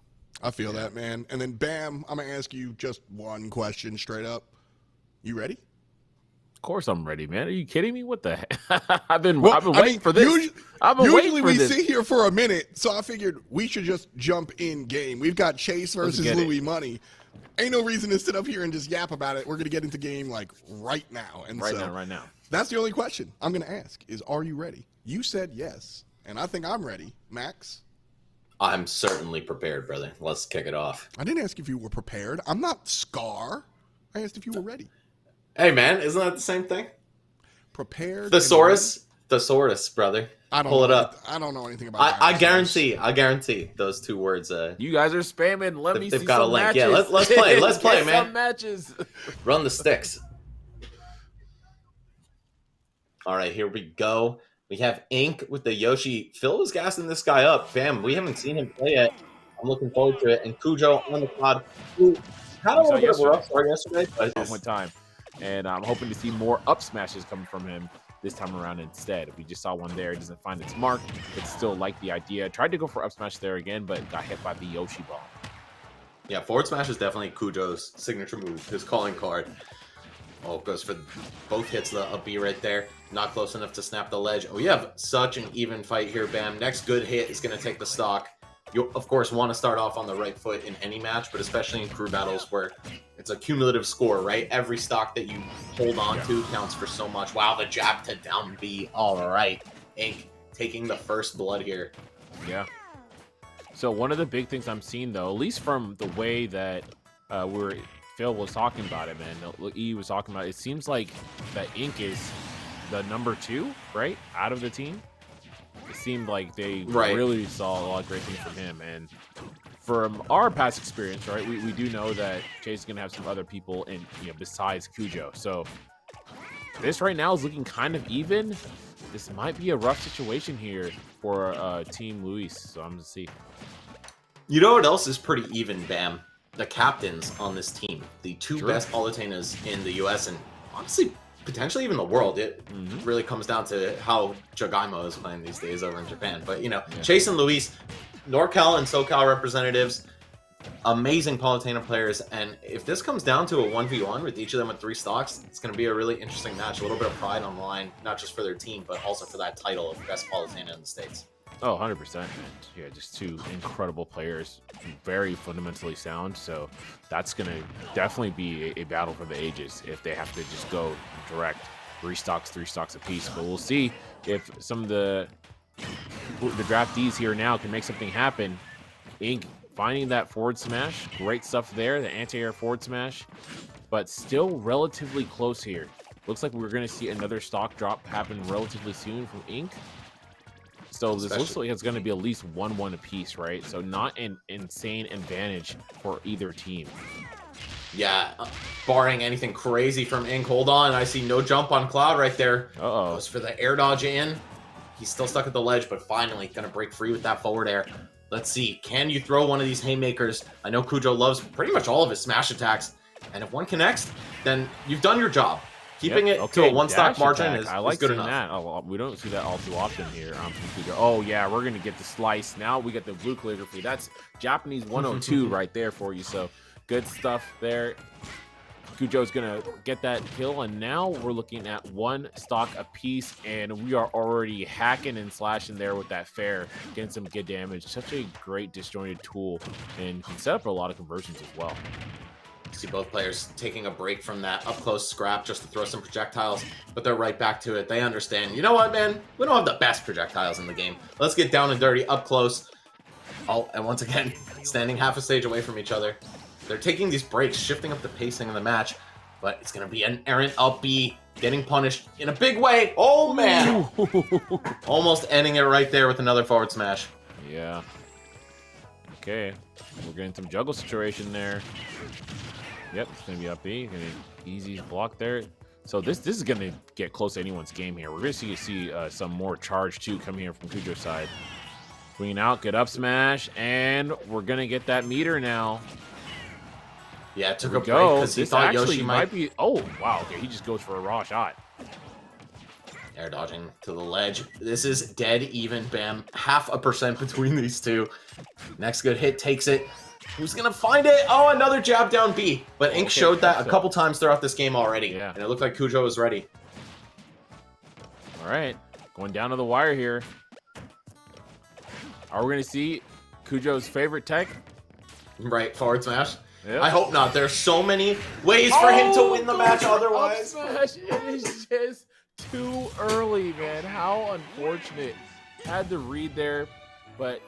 I feel that, man. And then, Bam, I'm going to ask you just one question straight up. You ready? Of course I'm ready, man. Are you kidding me? What the heck? I've been waiting for this. Usually we sit here for a minute, so I figured we should just jump in game. We've got Chase versus Louis Money. Ain't no reason to sit up here and just yap about it. We're going to get into game like right now. And right now. That's the only question I'm going to ask is, are you ready? You said yes, and I think I'm ready. Max? I'm certainly prepared, brother. Let's kick it off. I didn't ask if you were prepared. I'm not Scar. I asked if you were ready. Hey, man, isn't that the same thing? Prepared. Thesaurus, brother. Pull it up. I don't know anything about I guarantee those two words. You guys are spamming. Let me see they've got a some link. matches. Yeah, let's play. Let's play, man. Some matches. Run the sticks. All right, here we go. We have Ink with the Yoshi. Phil was gassing this guy up. Bam, we haven't seen him play yet. I'm looking forward to it. And Cujo on the pod, who had a little bit of a rough start yesterday, but one time. And I'm hoping to see more up smashes coming from him this time around instead. We just saw one there. It doesn't find its mark, but still like the idea. Tried to go for up smash there again, but got hit by the Yoshi ball. Yeah, forward smash is definitely Cujo's signature move, his calling card. Oh, goes for both hits, the up B right there. Not close enough to snap the ledge. Oh, you have such an even fight here, Bam. Next good hit is going to take the stock. You, of course, want to start off on the right foot in any match, but especially in crew battles where it's a cumulative score, right? Every stock that you hold on to counts for so much. Wow, the jab to down B. All right. Ink taking the first blood here. Yeah. So one of the big things I'm seeing, though, at least from the way that Phil was talking about it, man, E was talking about it, seems like that Ink is the number 2, right, out of the team. It seemed like they really saw a lot of great things from him. And from our past experience, right, we do know that Chase is going to have some other people in, besides Cujo. So this right now is looking kind of even. This might be a rough situation here for Team Luis. So I'm going to see. You know what else is pretty even, Bam? The captains on this team. The two best Palutinas in the U.S. and honestly, potentially even the world. It really comes down to how Jagaimo is playing these days over in Japan. But, Chase and Luis, NorCal and SoCal representatives, amazing Palutena players. And if this comes down to a 1v1 with each of them with 3 stocks, it's going to be a really interesting match. A little bit of pride on the line, not just for their team, but also for that title of best Palutena in the States. Oh, 100%. Man. Yeah, just 2 incredible players, very fundamentally sound. So that's going to definitely be a battle for the ages if they have to just go direct 3 stocks apiece. But we'll see if some of the draftees here now can make something happen. Ink finding that forward smash, great stuff there, the anti-air forward smash, but still relatively close here. Looks like we're going to see another stock drop happen relatively soon from Ink. So this looks like it's going to be at least 1-1 apiece, right? So not an insane advantage for either team. Yeah, barring anything crazy from Ink. Hold on, I see no jump on Cloud right there. Uh-oh. Goes for the air dodge in. He's still stuck at the ledge, but finally going to break free with that forward air. Let's see, can you throw one of these haymakers? I know Cujo loves pretty much all of his smash attacks, and if one connects, then you've done your job. Keeping it to a 1-stock margin is good enough. That. Oh, we don't see that all too often here from Cujo. Oh, yeah, we're going to get the slice. Now we get the blue calligraphy. That's Japanese 102 right there for you. So good stuff there. Cujo's going to get that kill, and now we're looking at 1 stock apiece, and we are already hacking and slashing there with that fair, getting some good damage. Such a great disjointed tool, and can set up a lot of conversions as well. See both players taking a break from that up-close scrap just to throw some projectiles, but they're right back to it. They understand, you know what, man? We don't have the best projectiles in the game. Let's get down and dirty, up close. Oh, and once again, standing half a stage away from each other. They're taking these breaks, shifting up the pacing of the match, but it's going to be an errant up B, getting punished in a big way. Oh, man! Almost ending it right there with another forward smash. Yeah. Okay. We're getting some juggle situation there. Yep, it's going to be up B. Gonna be easy block there. So this is going to get close to anyone's game here. We're going to see some more charge, too, coming here from Kujo's side. Swinging out, good up smash, and we're going to get that meter now. Yeah, it took a break Go. because he This thought actually Yoshi might be... Oh, wow. Okay, he just goes for a raw shot. Air dodging to the ledge. This is dead even, Bam. 0.5% between these two. Next good hit takes it. Who's going to find it? Oh, another jab down B. But Ink showed that a couple times throughout this game already. Yeah. And it looked like Kujo was ready. All right. Going down to the wire here. Are we going to see Kujo's favorite tech? Right, forward smash. Yep. I hope not. There's so many ways for him to win the match otherwise. Up smash. It is just too early, man. How unfortunate. Had the read there, but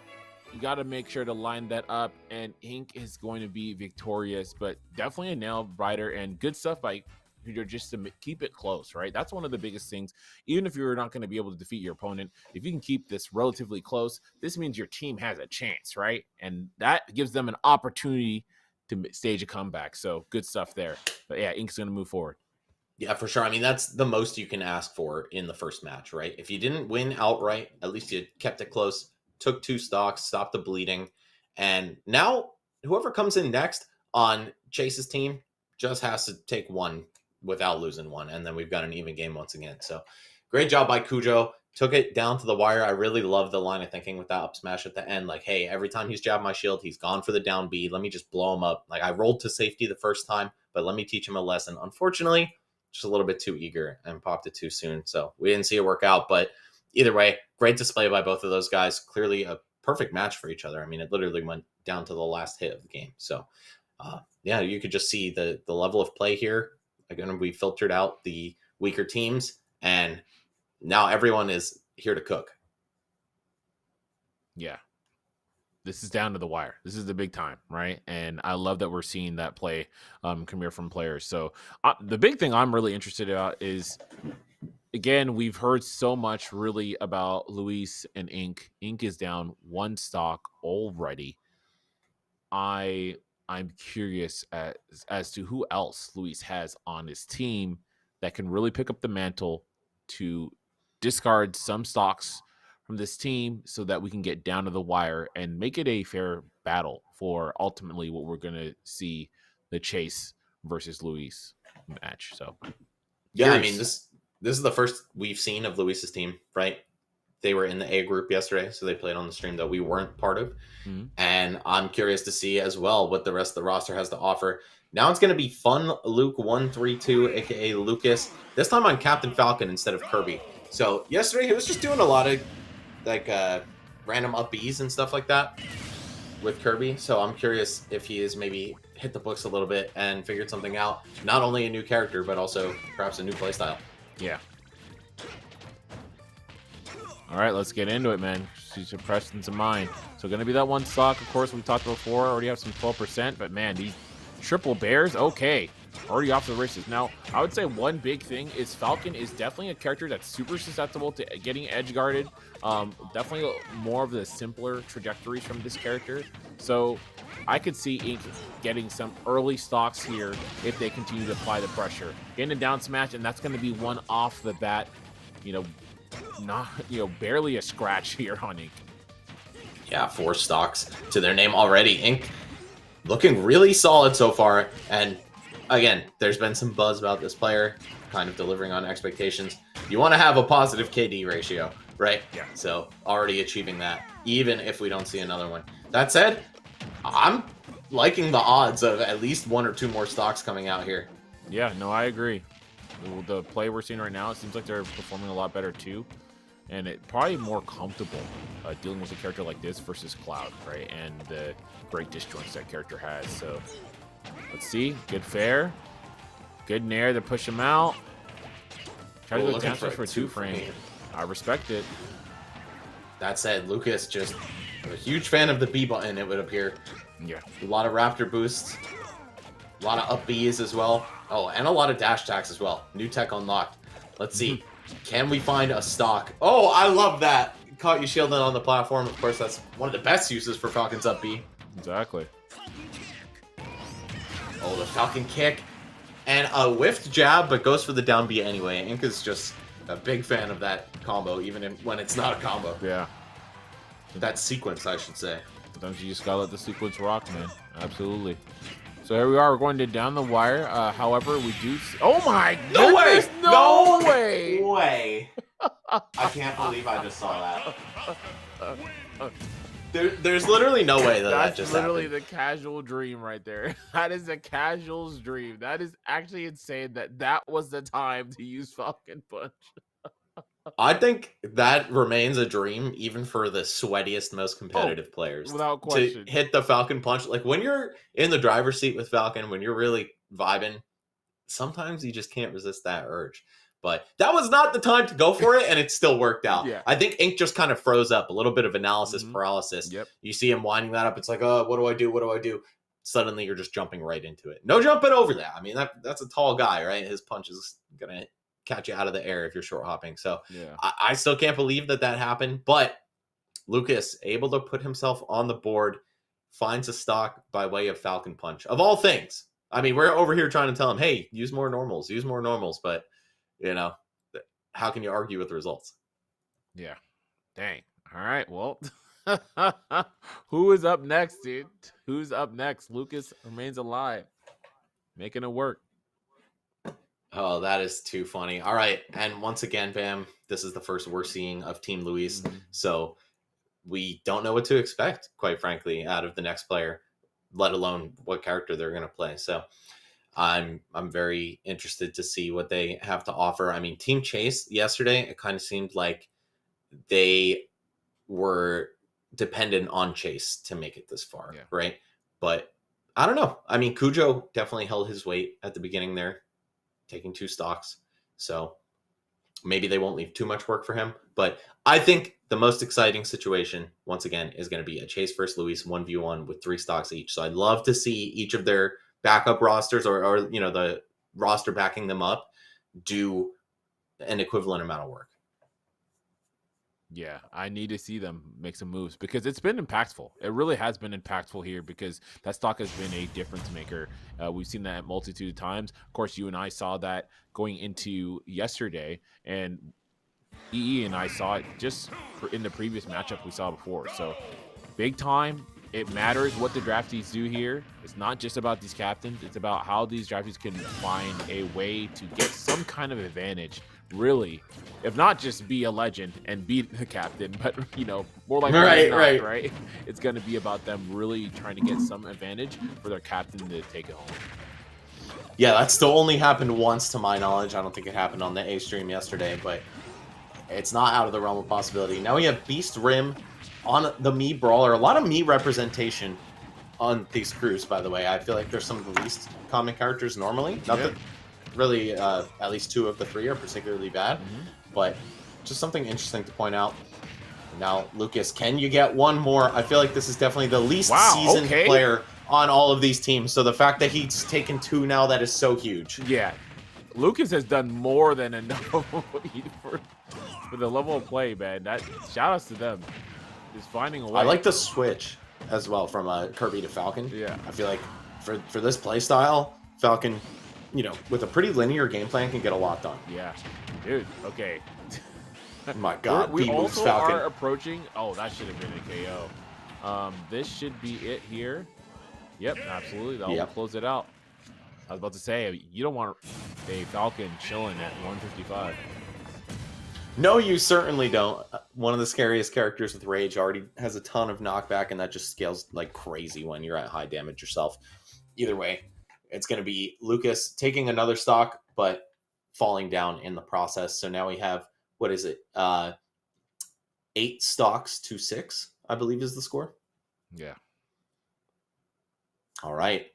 you got to make sure to line that up, and Ink is going to be victorious, but definitely a nail biter and good stuff by Kujo just to keep it close, right? That's one of the biggest things. Even if you're not going to be able to defeat your opponent, if you can keep this relatively close, this means your team has a chance, right? And that gives them an opportunity to stage a comeback. So good stuff there. But yeah, Ink's going to move forward. Yeah, for sure. I mean, that's the most you can ask for in the first match, right? If you didn't win outright, at least you kept it close, took 2 stocks, stopped the bleeding. And now whoever comes in next on Chase's team just has to take 1 without losing 1. And then we've got an even game once again. So great job by Kujo. Took it down to the wire. I really love the line of thinking with that up smash at the end. Like, hey, every time he's jabbed my shield, he's gone for the down B. Let me just blow him up. Like, I rolled to safety the first time, but let me teach him a lesson. Unfortunately, just a little bit too eager and popped it too soon. So we didn't see it work out. But either way, great display by both of those guys. Clearly a perfect match for each other. I mean, it literally went down to the last hit of the game. So, yeah, you could just see the level of play here. Again, we filtered out the weaker teams, and now everyone is here to cook. Yeah. This is down to the wire. This is the big time, right? And I love that we're seeing that play come here from players. So the big thing I'm really interested about is, again, we've heard so much really about Luis and Ink. Ink is down 1 stock already. I'm curious as to who else Luis has on his team that can really pick up the mantle to discard some stocks from this team so that we can get down to the wire and make it a fair battle for ultimately what we're going to see, the Chase versus Luis match. So yeah, I mean, this is the first we've seen of Luis's team, right? They were in the A group yesterday, so they played on the stream that we weren't part of. Mm-hmm. And I'm curious to see as well what the rest of the roster has to offer. Now it's going to be Fun Luke 132, aka Lucas, this time on Captain Falcon instead of Kirby. So yesterday he was just doing a lot of like random up Bs and stuff like that with Kirby. So I'm curious if he has maybe hit the books a little bit and figured something out. Not only a new character, but also perhaps a new playstyle. Yeah. All right, let's get into it, man. She's suppressed into mine. So going to be that 1 stock, of course, we talked about before. Already have some 12%, but man, these triple bears, okay. Already off the races. Now, I would say one big thing is Falcon is definitely a character that's super susceptible to getting edge guarded. Definitely more of the simpler trajectories from this character. So I could see Ink getting some early stocks here if they continue to apply the pressure. Getting a down smash, and that's going to be 1 off the bat. Not, barely a scratch here on Ink. Yeah, 4 stocks to their name already. Ink looking really solid so far. And again, there's been some buzz about this player kind of delivering on expectations. You want to have a positive KD ratio, right? Yeah. So already achieving that, even if we don't see another one. That said, I'm liking the odds of at least 1 or 2 more stocks coming out here. Yeah, no, I agree. The play we're seeing right now, it seems like they're performing a lot better too. And it probably more comfortable dealing with a character like this versus Cloud, right? And the great disjoints that character has. So Let's see. Good fair. Good nair to push him out. Try to go looking down for for a 2 frame. two-frame. I respect it. That said, Lucas just a huge fan of the B button, it would appear. Yeah. A lot of Raptor boosts. A lot of up Bs as well. Oh, and a lot of dash attacks as well. New tech unlocked. Let's see. Can we find a stock? Oh, I love that. Caught you shielding on the platform. Of course, that's one of the best uses for Falcon's up B. Exactly. Oh, the Falcon kick. And a whiffed jab, but goes for the down B anyway. Inka's just a big fan of that combo, even when it's not a combo. Yeah. That sequence, I should say. Sometimes you just gotta let the sequence rock, man. Absolutely. So here we are. We're going to down the wire. However, we do. Oh my No way! goodness! No way! way! I can't believe I just saw that. There's literally no way that That's just literally happened. the casual dream right there. That is a casual's dream. That is actually insane that was the time to use Falcon Punch. I think that remains a dream even for the sweatiest, most competitive players. without question. To hit the Falcon Punch. Like when you're in the driver's seat with Falcon, when you're really vibing, sometimes you just can't resist that urge. But that was not the time to go for it, and it still worked out. Yeah. I think Ink just kind of froze up, a little bit of analysis Mhm. paralysis. Yep. You see him winding that up. It's like, oh, what do I do? What do I do? Suddenly, you're just jumping right into it. No jumping over that. I mean, that's a tall guy, right? His punch is going to catch you out of the air if you're short hopping. So Yeah. I still can't believe that happened. But Lucas, able to put himself on the board, finds a stock by way of Falcon Punch. Of all things. I mean, we're over here trying to tell him, hey, use more normals. But, how can you argue with the results? Yeah. Dang. All right. Well, who is up next, dude? Who's up next? Lucas remains alive, making it work. Oh, that is too funny. All right. And once again, Bam, this is the first we're seeing of Team Luis. Mhm. So we don't know what to expect, quite frankly, out of the next player, let alone what character they're going to play. So I'm very interested to see what they have to offer. I mean, Team Chase yesterday, it kind of seemed like they were dependent on Chase to make it this far, Yeah. right? But I don't know. I mean, Cujo definitely held his weight at the beginning there, taking 2 stocks. So maybe they won't leave too much work for him. But I think the most exciting situation, once again, is going to be a Chase versus Luis 1v1 with 3 stocks each. So I'd love to see each of their backup rosters or the roster backing them up do an equivalent amount of work. Yeah, I need to see them make some moves because it's been impactful. It really has been impactful here because that stock has been a difference maker. We've seen that a multitude of times. Of course, you and I saw that going into yesterday, and EE and I saw it just in the previous matchup we saw before. So big time. It matters what the draftees do here. It's not just about these captains. It's about how these draftees can find a way to get some kind of advantage. Really, if not just be a legend and be the captain, but more like right. It's going to be about them really trying to get some advantage for their captain to take it home. Yeah, that still only happened once to my knowledge. I don't think it happened on the A stream yesterday, but it's not out of the realm of possibility. Now we have Beast Rim on the Mii Brawler. A lot of Mii representation on these crews, by the way. I feel like they're some of the least common characters normally. Not that really at least 2 of the 3 are particularly bad, but just something interesting to point out. Now, Lucas, can you get one more? I feel like this is definitely the least seasoned player on all of these teams. So the fact that he's taken 2 now, that is so huge. Yeah. Lucas has done more than enough for the level of play, man. Shout outs to them. Is finding a way. I like the switch as well from Kirby to Falcon. Yeah. I feel like for this play style, Falcon, with a pretty linear game plan, can get a lot done. Yeah. Dude, okay. My God, we moves also Falcon. are approaching. Oh, that should have been a KO. This should be it here. Yep, absolutely. That will close it out. I was about to say, you don't want a Falcon chilling at 155. No, you certainly don't. One of the scariest characters with Rage already has a ton of knockback, and that just scales like crazy when you're at high damage yourself. Either way, it's going to be Lucas taking another stock, but falling down in the process. So now we have, 8 stocks to 6, I believe is the score. Yeah. All right.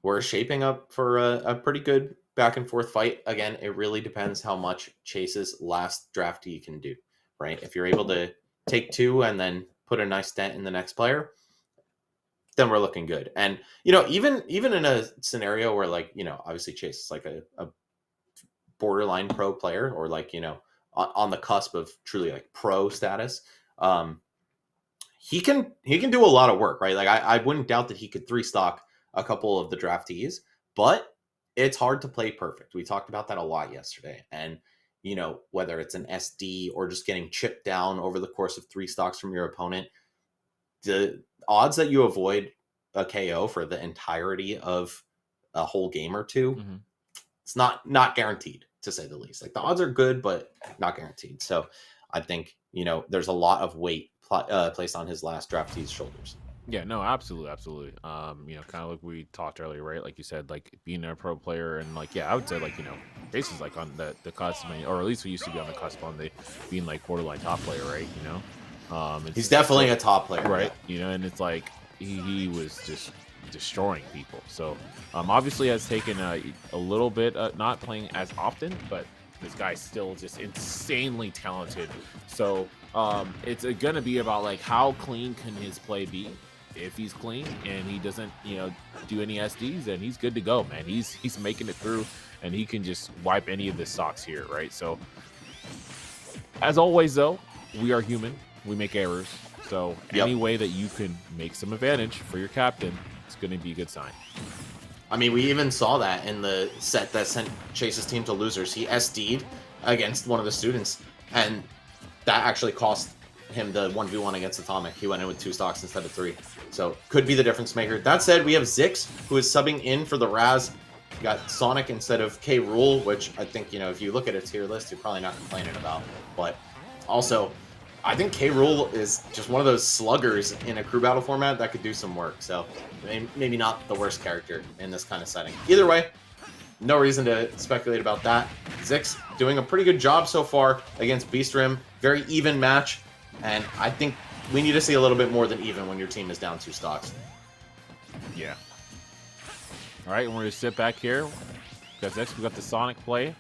we're shaping up for a pretty good back and forth fight. Again, it really depends how much Chase's last draftee can do, right? If you're able to take 2 and then put a nice dent in the next player, then we're looking good. And, even in a scenario where, like, obviously Chase is like a borderline pro player, or like, on the cusp of truly like pro status, he can do a lot of work, right? Like I wouldn't doubt that he could 3-stock a couple of the draftees, but it's hard to play perfect. We talked about that a lot yesterday. And, whether it's an SD or just getting chipped down over the course of 3 stocks from your opponent, the odds that you avoid a KO for the entirety of a whole game or two, it's not guaranteed, to say the least. Like, the odds are good, but not guaranteed. So I think, there's a lot of weight placed on his last draftee's shoulders. Yeah, no, absolutely. Kind of like we talked earlier, right? Like you said, like being a pro player, and like, yeah, I would say like, Chase is like on the cusp, or at least we used to be on the cusp on the being like borderline top player, right? He's definitely a top player, right? And it's like he was just destroying people. So obviously has taken a little bit not playing as often, but this guy's still just insanely talented. So it's gonna be about like how clean can his play be. If he's clean and he doesn't, do any SDs, then he's good to go, man. He's making it through, and he can just wipe any of the stocks here, right? So, as always, though, we are human. We make errors. So, any way that you can make some advantage for your captain, it's going to be a good sign. I mean, we even saw that in the set that sent Chase's team to losers. He SD'd against one of the students, and that actually cost him the 1v1 against Atomic. He went in with 2 stocks instead of 3. So could be the difference maker. That said, we have Zix, who is subbing in for the Raz. We got Sonic instead of K. Rool, which I think, if you look at a tier list, you're probably not complaining about. But also, I think K. Rool is just one of those sluggers in a crew battle format that could do some work. So maybe not the worst character in this kind of setting. Either way, no reason to speculate about that. Zix doing a pretty good job so far against Beast Rim. Very even match. And I think we need to see a little bit more than even when your team is down 2 stocks. Yeah. All right, and we're going to sit back here. We got Zix, we got the Sonic play.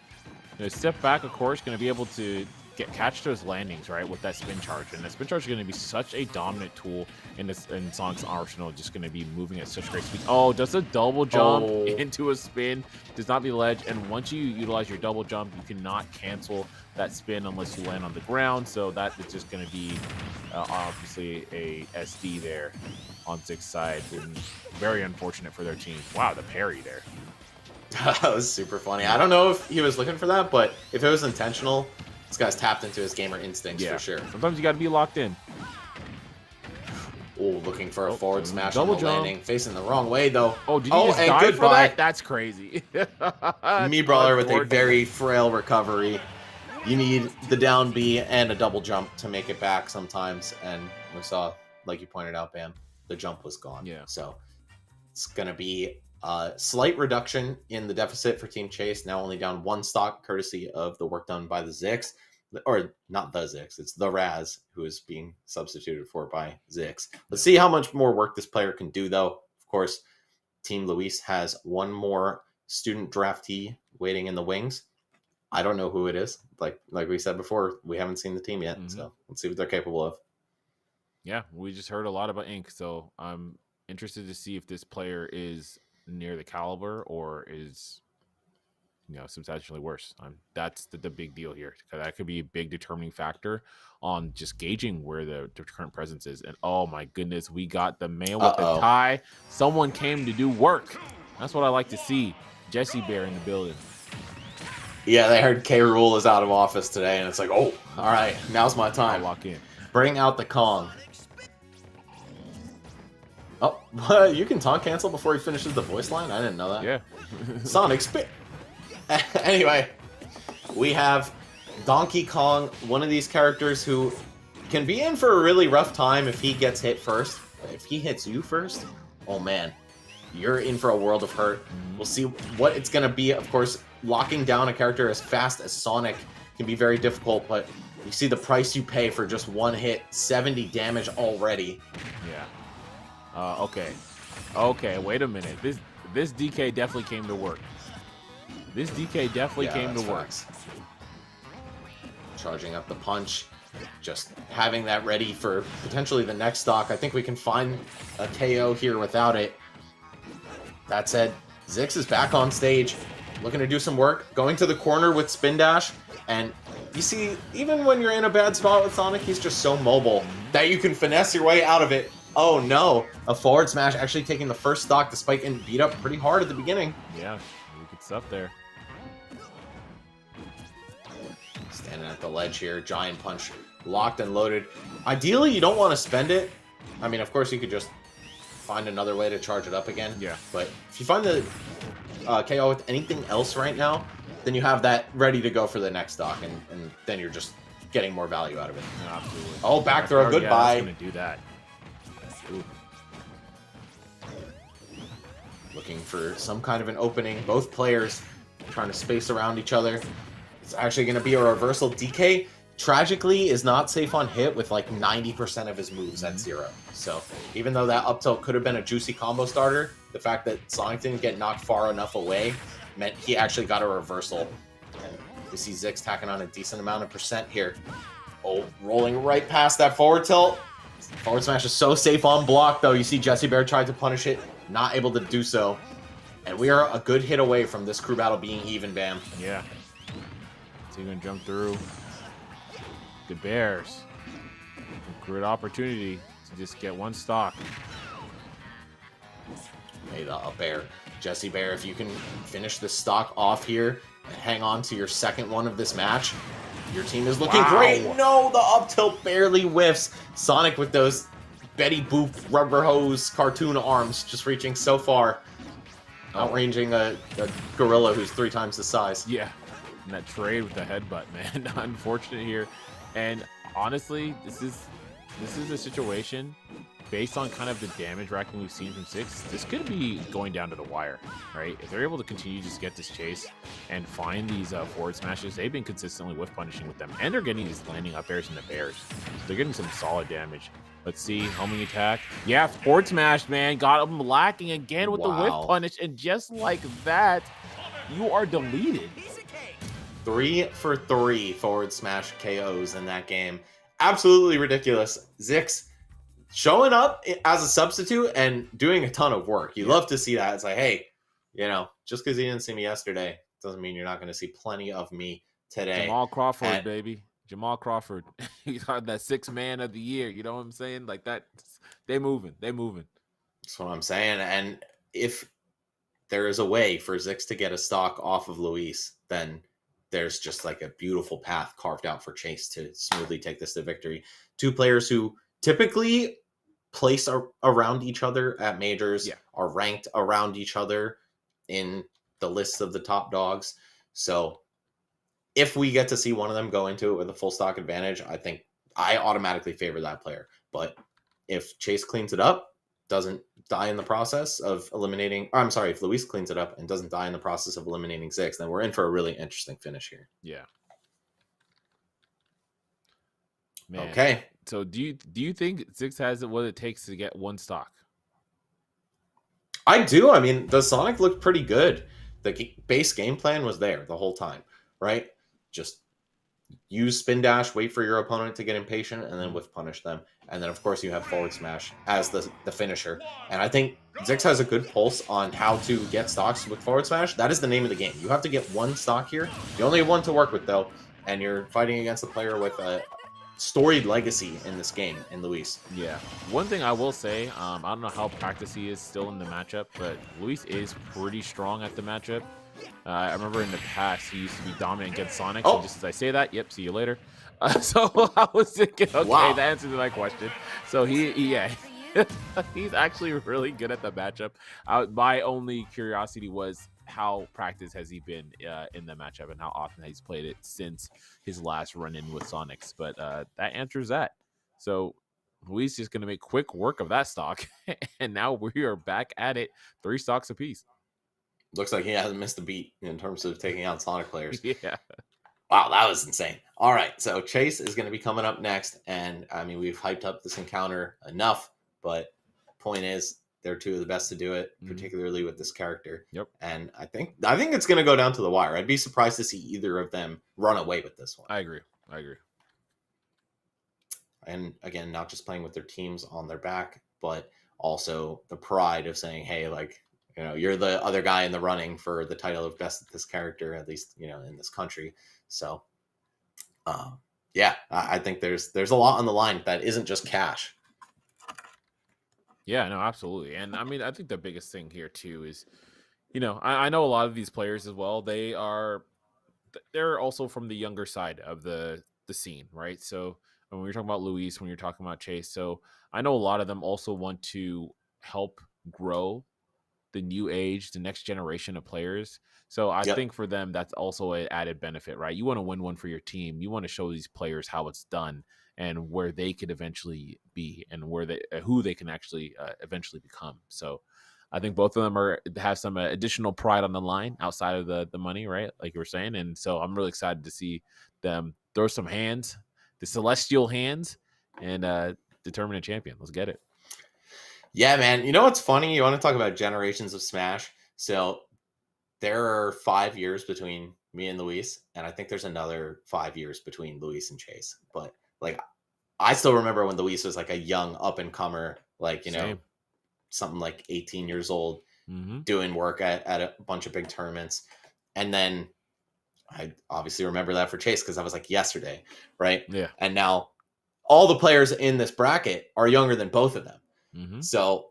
Going to step back, of course, going to be able to catch those landings, right, with that spin charge. And the spin charge is going to be such a dominant tool in Sonic's arsenal, just going to be moving at such great speed. Oh, does a double jump into a spin, does not be ledge. And once you utilize your double jump, you cannot cancel that spin unless you land on the ground. So that is just going to be obviously a SD there on Zix's side. And very unfortunate for their team. Wow, the parry there. That was super funny. I don't know if he was looking for that, but if it was intentional, this guy's tapped into his gamer instincts for sure. Sometimes you got to be locked in. Oh, looking for a forward smash on the landing. Facing the wrong way, though. Oh, did he just die for that? That's crazy. Me Brawler with a very frail recovery. You need the down B and a double jump to make it back sometimes. And we saw, like you pointed out, Bam, the jump was gone. Yeah. So it's going to be a slight reduction in the deficit for Team Chase. Now only down 1 stock, courtesy of the work done by the Zix. Or not the Zix, it's the Raz who is being substituted for by Zix. Let's see how much more work this player can do, though. Of course, Team Luis has 1 more student draftee waiting in the wings. I don't know who it is. Like we said before, we haven't seen the team yet, so let's see what they're capable of. Yeah, we just heard a lot about Ink, so I'm interested to see if this player is near the caliber or is substantially worse. That's the big deal here, because that could be a big determining factor on just gauging where the current presence is. And oh my goodness, we got the man with the tie. Someone came to do work. That's what I like to see. Jesse Bear in the building. Yeah, they heard K. Rool is out of office today, and it's like, oh, all right, now's my time. I'll lock in. Bring out the Kong. Oh, you can taunt cancel before he finishes the voice line? I didn't know that. Yeah. Sonic spit. Anyway, we have Donkey Kong, one of these characters who can be in for a really rough time if he gets hit first. If he hits you first, oh man, you're in for a world of hurt. We'll see what it's going to be. Of course, locking down a character as fast as Sonic can be very difficult, but you see the price you pay for just 1 hit, 70 damage already. Yeah. Okay, wait a minute. This this DK definitely came to work. This DK definitely came to work. Facts. Charging up the punch, just having that ready for potentially the next stock. I think we can find a KO here without it. That said, Zix is back on stage, looking to do some work, going to the corner with spin dash, and you see, even when you're in a bad spot with Sonic, he's just so mobile that you can finesse your way out of it. Oh no, a forward smash actually taking the first stock despite getting beat up pretty hard at the beginning. Yeah, really good stuff there. Standing at the ledge here, giant punch locked and loaded. Ideally, you don't want to spend it. I mean, of course, you could just find another way to charge it up again. Yeah. But if you find the KO with anything else right now, then you have that ready to go for the next stock, and then you're just getting more value out of it. No, absolutely. Oh, back throw, goodbye. Yeah, gonna do that. Ooh. Looking for some kind of an opening. Both players trying to space around each other. It's actually going to be a reversal. DK, tragically, is not safe on hit with like 90% of his moves at 0. So even though that up tilt could have been a juicy combo starter, the fact that Sonic didn't get knocked far enough away meant he actually got a reversal. And you see Zix tacking on a decent amount of percent here. Oh, rolling right past that forward tilt. Forward smash is so safe on block, though. You see Jesse Bear tried to punish it, not able to do so. And we are a good hit away from this crew battle being even, Bam. Yeah. So you're gonna jump through the Bears. Great opportunity to just get one stock. Hey, the up air. Jesse Bear, if you can finish the stock off here and hang on to your second one of this match, your team is looking great. No, the up tilt barely whiffs. Sonic with those Betty Boop rubber hose cartoon arms just reaching so far. Outranging a gorilla who's 3 times the size. Yeah. And that trade with the headbutt, man. Unfortunate here. And honestly, this is a situation based on kind of the damage racking we've seen from Six. This could be going down to the wire, right? If they're able to continue to just get this chase and find these forward smashes, they've been consistently whiff punishing with them, and they're getting these landing up airs in the Bears. So they're getting some solid damage. Let's see, homing attack. Yeah, forward smash, man, got them lacking again with the whiff punish, and just like that, you are deleted. 3 for 3 forward smash KOs in that game. Absolutely ridiculous. Zix showing up as a substitute and doing a ton of work. You love to see that. It's like, hey, you know, just because you didn't see me yesterday doesn't mean you're not going to see plenty of me today. Jamal Crawford, baby. Jamal Crawford. He's on that 6th man of the year. You know what I'm saying? Like that. They moving. That's what I'm saying. And if there is a way for Zix to get a stock off of Luis, then there's just like a beautiful path carved out for Chase to smoothly take this to victory. 2 players who typically place around each other at majors, are ranked around each other in the lists of the top dogs. So if we get to see one of them go into it with a full stock advantage, I think I automatically favor that player. But if Chase cleans it up, doesn't die in the process of eliminating, or I'm sorry, if Luis cleans it up and doesn't die in the process of eliminating Zix, then we're in for a really interesting finish here. Yeah. Man. Okay. So do you think Zix has what it takes to get one stock? I do. I mean, the Sonic looked pretty good. The base game plan was there the whole time, right? Just use spin dash, wait for your opponent to get impatient, and then whiff punish them. And then, of course, you have forward smash as the finisher. And I think Zix has a good pulse on how to get stocks with forward smash. That is the name of the game. You have to get one stock here. You only have one to work with, though, and you're fighting against a player with a storied legacy in this game, in Luis. Yeah. One thing I will say, I don't know how practice he is still in the matchup, but Luis is pretty strong at the matchup. I remember in the past, he used to be dominant against Sonic. So just as I say that, yep, see you later. So I was thinking, okay, that answers my question. So he's actually really good at the matchup. My only curiosity was how practice has he been in the matchup and how often he's played it since his last run-in with Sonics. But that answers that. So Luis just going to make quick work of that stock. And now we are back at it, 3 stocks apiece. Looks like he hasn't missed a beat in terms of taking out Sonic players. Yeah. Wow, that was insane. All right, so Chase is going to be coming up next. And, I mean, we've hyped up this encounter enough. But point is, they're two of the best to do it, particularly with this character. Yep. And I think it's going to go down to the wire. I'd be surprised to see either of them run away with this one. I agree. And again, not just playing with their teams on their back, but also the pride of saying, hey, like, you know, you're the other guy in the running for the title of best at this character, at least, you know, in this country. So, yeah, I think there's a lot on the line that isn't just cash. Yeah, no, absolutely. And I mean, I think the biggest thing here too is, you know, I know a lot of these players as well. They're also from the younger side of the scene, right? So when you're talking about Luis, when you're talking about Chase, so I know a lot of them also want to help grow the new age, the next generation of players. So I think for them, that's also an added benefit, right? You want to win one for your team. You want to show these players how it's done and where they could eventually be and who they can actually eventually become. So I think both of them have some additional pride on the line outside of the money, right? Like you were saying. And so I'm really excited to see them throw some hands, the celestial hands, and determine a champion. Let's get it. Yeah, man. You know what's funny? You want to talk about generations of Smash? So there are 5 years between me and Luis, and I think there's another 5 years between Luis and Chase. But like, I still remember when Luis was like a young up and comer, like, you know, something like 18 years old, doing work at a bunch of big tournaments. And then I obviously remember that for Chase because that was like yesterday, right? Yeah. And now all the players in this bracket are younger than both of them. So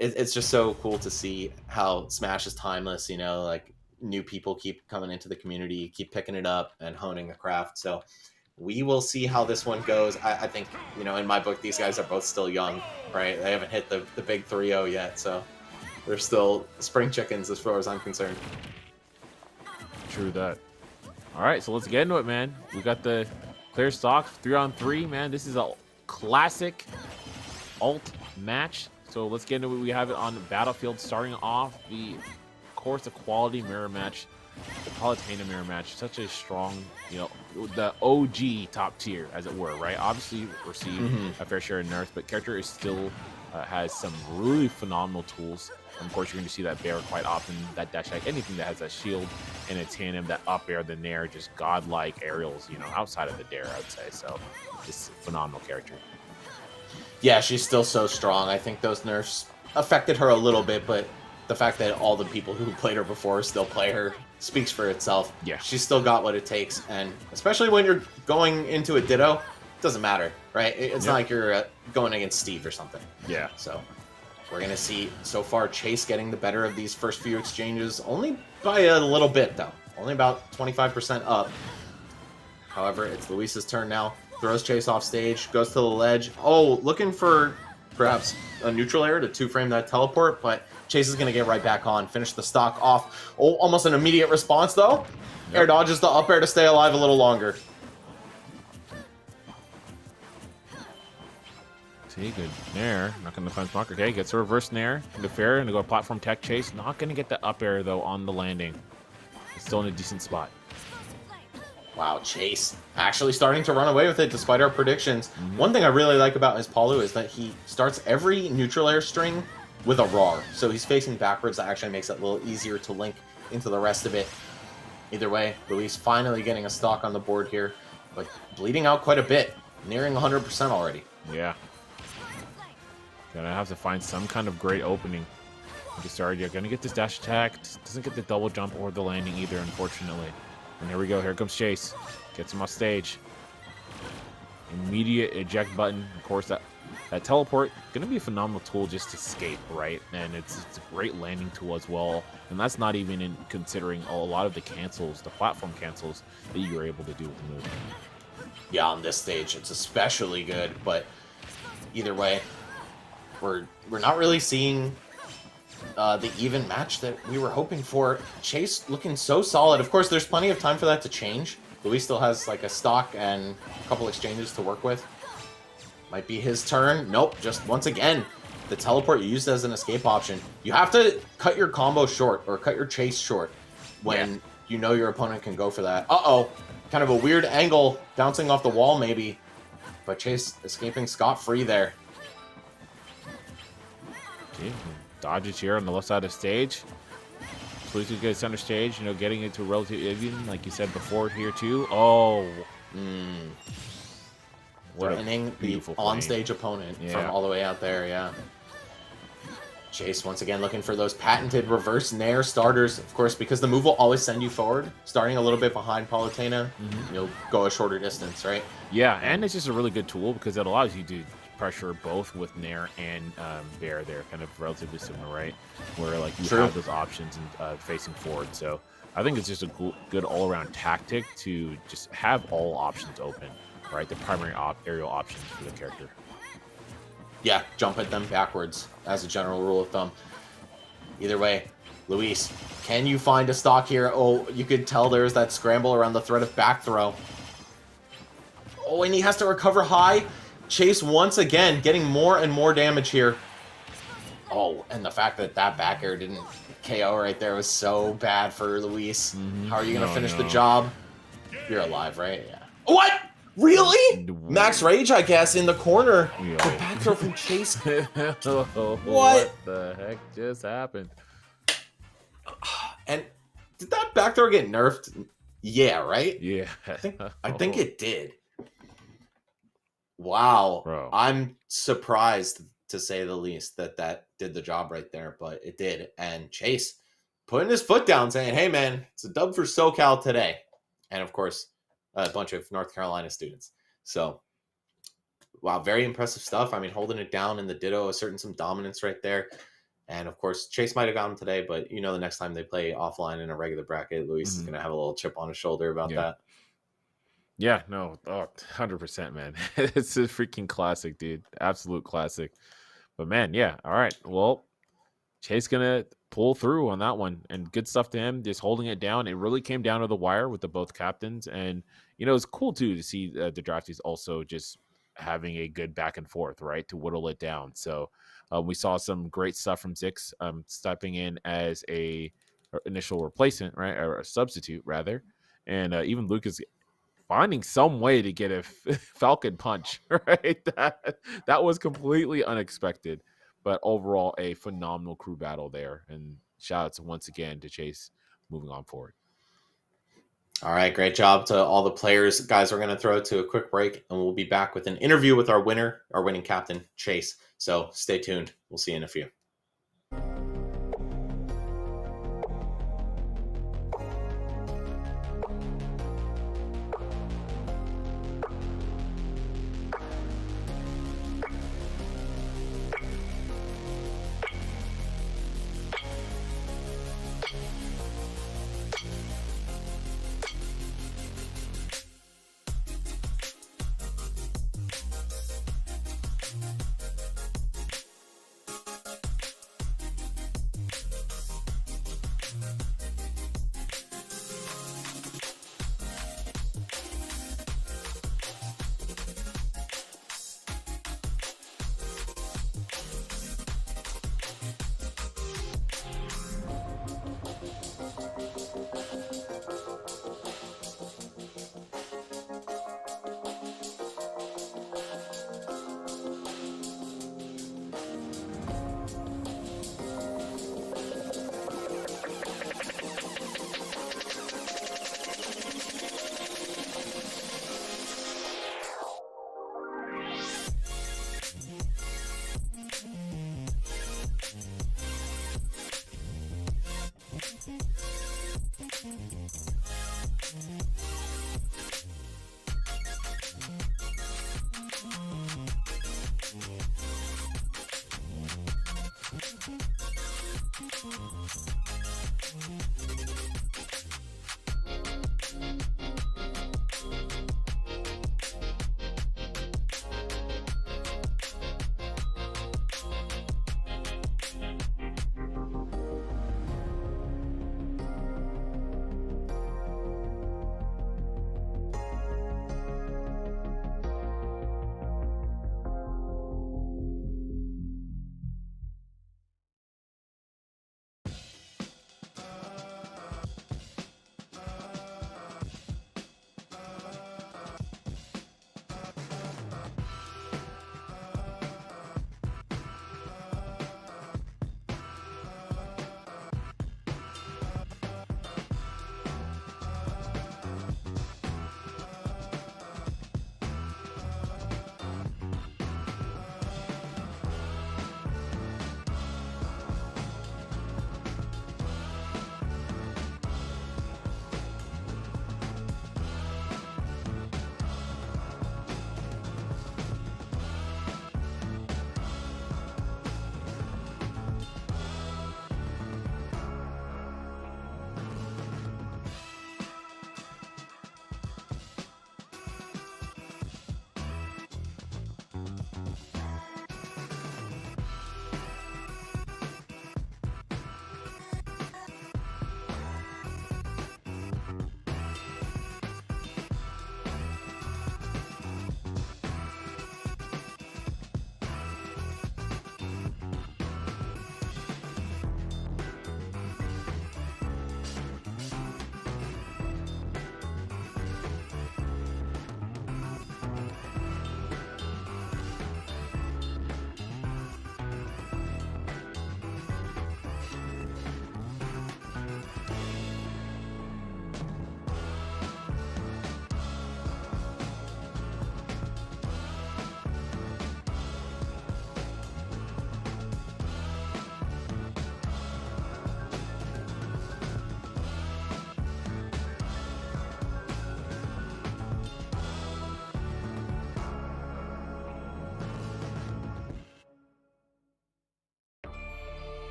it's just so cool to see how Smash is timeless, you know, like new people keep coming into the community, keep picking it up and honing the craft. So we will see how this one goes. I think, you know, in my book, these guys are both still young, right? They haven't hit the big 3-0 yet. So they're still spring chickens as far as I'm concerned. True that. All right, so let's get into it, man. We got the clear stock 3-on-3, man. This is a classic alt match. So let's get into it. We have it on the Battlefield, starting off of course, the quality mirror match, the Palutena mirror match. Such a strong, you know, the OG top tier, as it were, right? Obviously, received a fair share of nerfs, but character is still has some really phenomenal tools. And of course, you're going to see that bear quite often, that dash attack, anything that has a shield and a tandem, that up air, the nair, just godlike aerials, you know, outside of the dare, I would say. So, just phenomenal character. Yeah, she's still so strong. I think those nerfs affected her a little bit, but the fact that all the people who played her before still play her speaks for itself. Yeah. She's still got what it takes, and especially when you're going into a Ditto, it doesn't matter, right? It's not like you're going against Steve or something. Yeah. So we're going to see, so far, Chase getting the better of these first few exchanges, only by a little bit, though. Only about 25% up. However, it's Luis's turn now. Throws Chase off stage, goes to the ledge. Oh, looking for perhaps a neutral air to two-frame that teleport, but Chase is going to get right back on, finish the stock off. Oh, almost an immediate response, though. Air dodges the up air to stay alive a little longer. See, good nair. Not going to find blocker. Okay, gets a reverse nair into fair and to go platform tech Chase. Not going to get the up air, though, on the landing. It's still in a decent spot. Wow, Chase actually starting to run away with it despite our predictions. One thing I really like about his Palu is that he starts every neutral air string with a RAR. So he's facing backwards. That actually makes it a little easier to link into the rest of it. Either way, Luis finally getting a stock on the board here, but bleeding out quite a bit, nearing 100% already. Yeah. Gonna have to find some kind of great opening. Get started. You're gonna get this dash attack. Doesn't get the double jump or the landing either, unfortunately. And here we go. Here comes Chase. Gets him off stage. Immediate eject button. Of course, that teleport going to be a phenomenal tool just to escape, right? And it's a great landing tool as well. And that's not even in considering a lot of the cancels, the platform cancels that you were able to do with the move. Yeah, on this stage, it's especially good. But either way, we're not really seeing the even match that we were hoping for. Chase looking so solid. Of course, there's plenty of time for that to change. Luis still has like a stock and a couple exchanges to work with. Might be his turn. Nope, just once again, the teleport you used as an escape option. You have to cut your combo short or cut your chase short when you know your opponent can go for that. Uh-oh, kind of a weird angle bouncing off the wall maybe. But Chase escaping scot-free there. See, dodges here on the left side of stage. Luis is good center stage, getting into relative even, like you said before here too. Oh. What a Threatening the beautiful on-stage opponent Yeah. from all the way out there, yeah. Chase once again looking for those patented reverse nair starters, of course, because the move will always send you forward. Starting a little bit behind Palutena, you'll go a shorter distance, right? Yeah, and it's just a really good tool because it allows you to pressure both with Nair and Bear. They're kind of relatively similar, right? Where like you have those options and facing forward. So I think it's just a good all-around tactic to just have all options open, right? The primary aerial options for the character. Yeah, jump at them backwards as a general rule of thumb. Either way, Luis, can you find a stock here? Oh, you could tell there's that scramble around the threat of back throw. Oh, and he has to recover high. Chase once again getting more and more damage here. Oh, and the fact that back air didn't KO right there was so bad for Luis. How are you going to finish the job? You're alive, right? Yeah. What? Really? Max Rage, I guess, in the corner. The back throw from Chase. What the heck just happened? And did that back throw get nerfed? Yeah, right? Yeah. I think it did. Wow. Bro. I'm surprised, to say the least, that did the job right there, but it did. And Chase putting his foot down saying, hey, man, it's a dub for SoCal today. And, of course, a bunch of North Carolina students. So, wow, very impressive stuff. I mean, holding it down in the Ditto, asserting some dominance right there. And, of course, Chase might have got him today, but the next time they play offline in a regular bracket, Luis is going to have a little chip on his shoulder about that. Yeah, no, 100%, man. It's a freaking classic, dude. Absolute classic. But, man, yeah, all right. Well, Chase going to pull through on that one. And good stuff to him, just holding it down. It really came down to the wire with the both captains. And, it's cool, too, to see the draftees also just having a good back and forth, right, to whittle it down. So we saw some great stuff from Zix stepping in as a initial replacement, right, or a substitute, rather. And even Lucas finding some way to get a Falcon punch, right? That was completely unexpected, but overall a phenomenal crew battle there. And shout outs once again to Chase moving on forward. All right, great job to all the players. Guys, we're going to throw to a quick break, and we'll be back with an interview with our winning captain, Chase. So stay tuned. We'll see you in a few.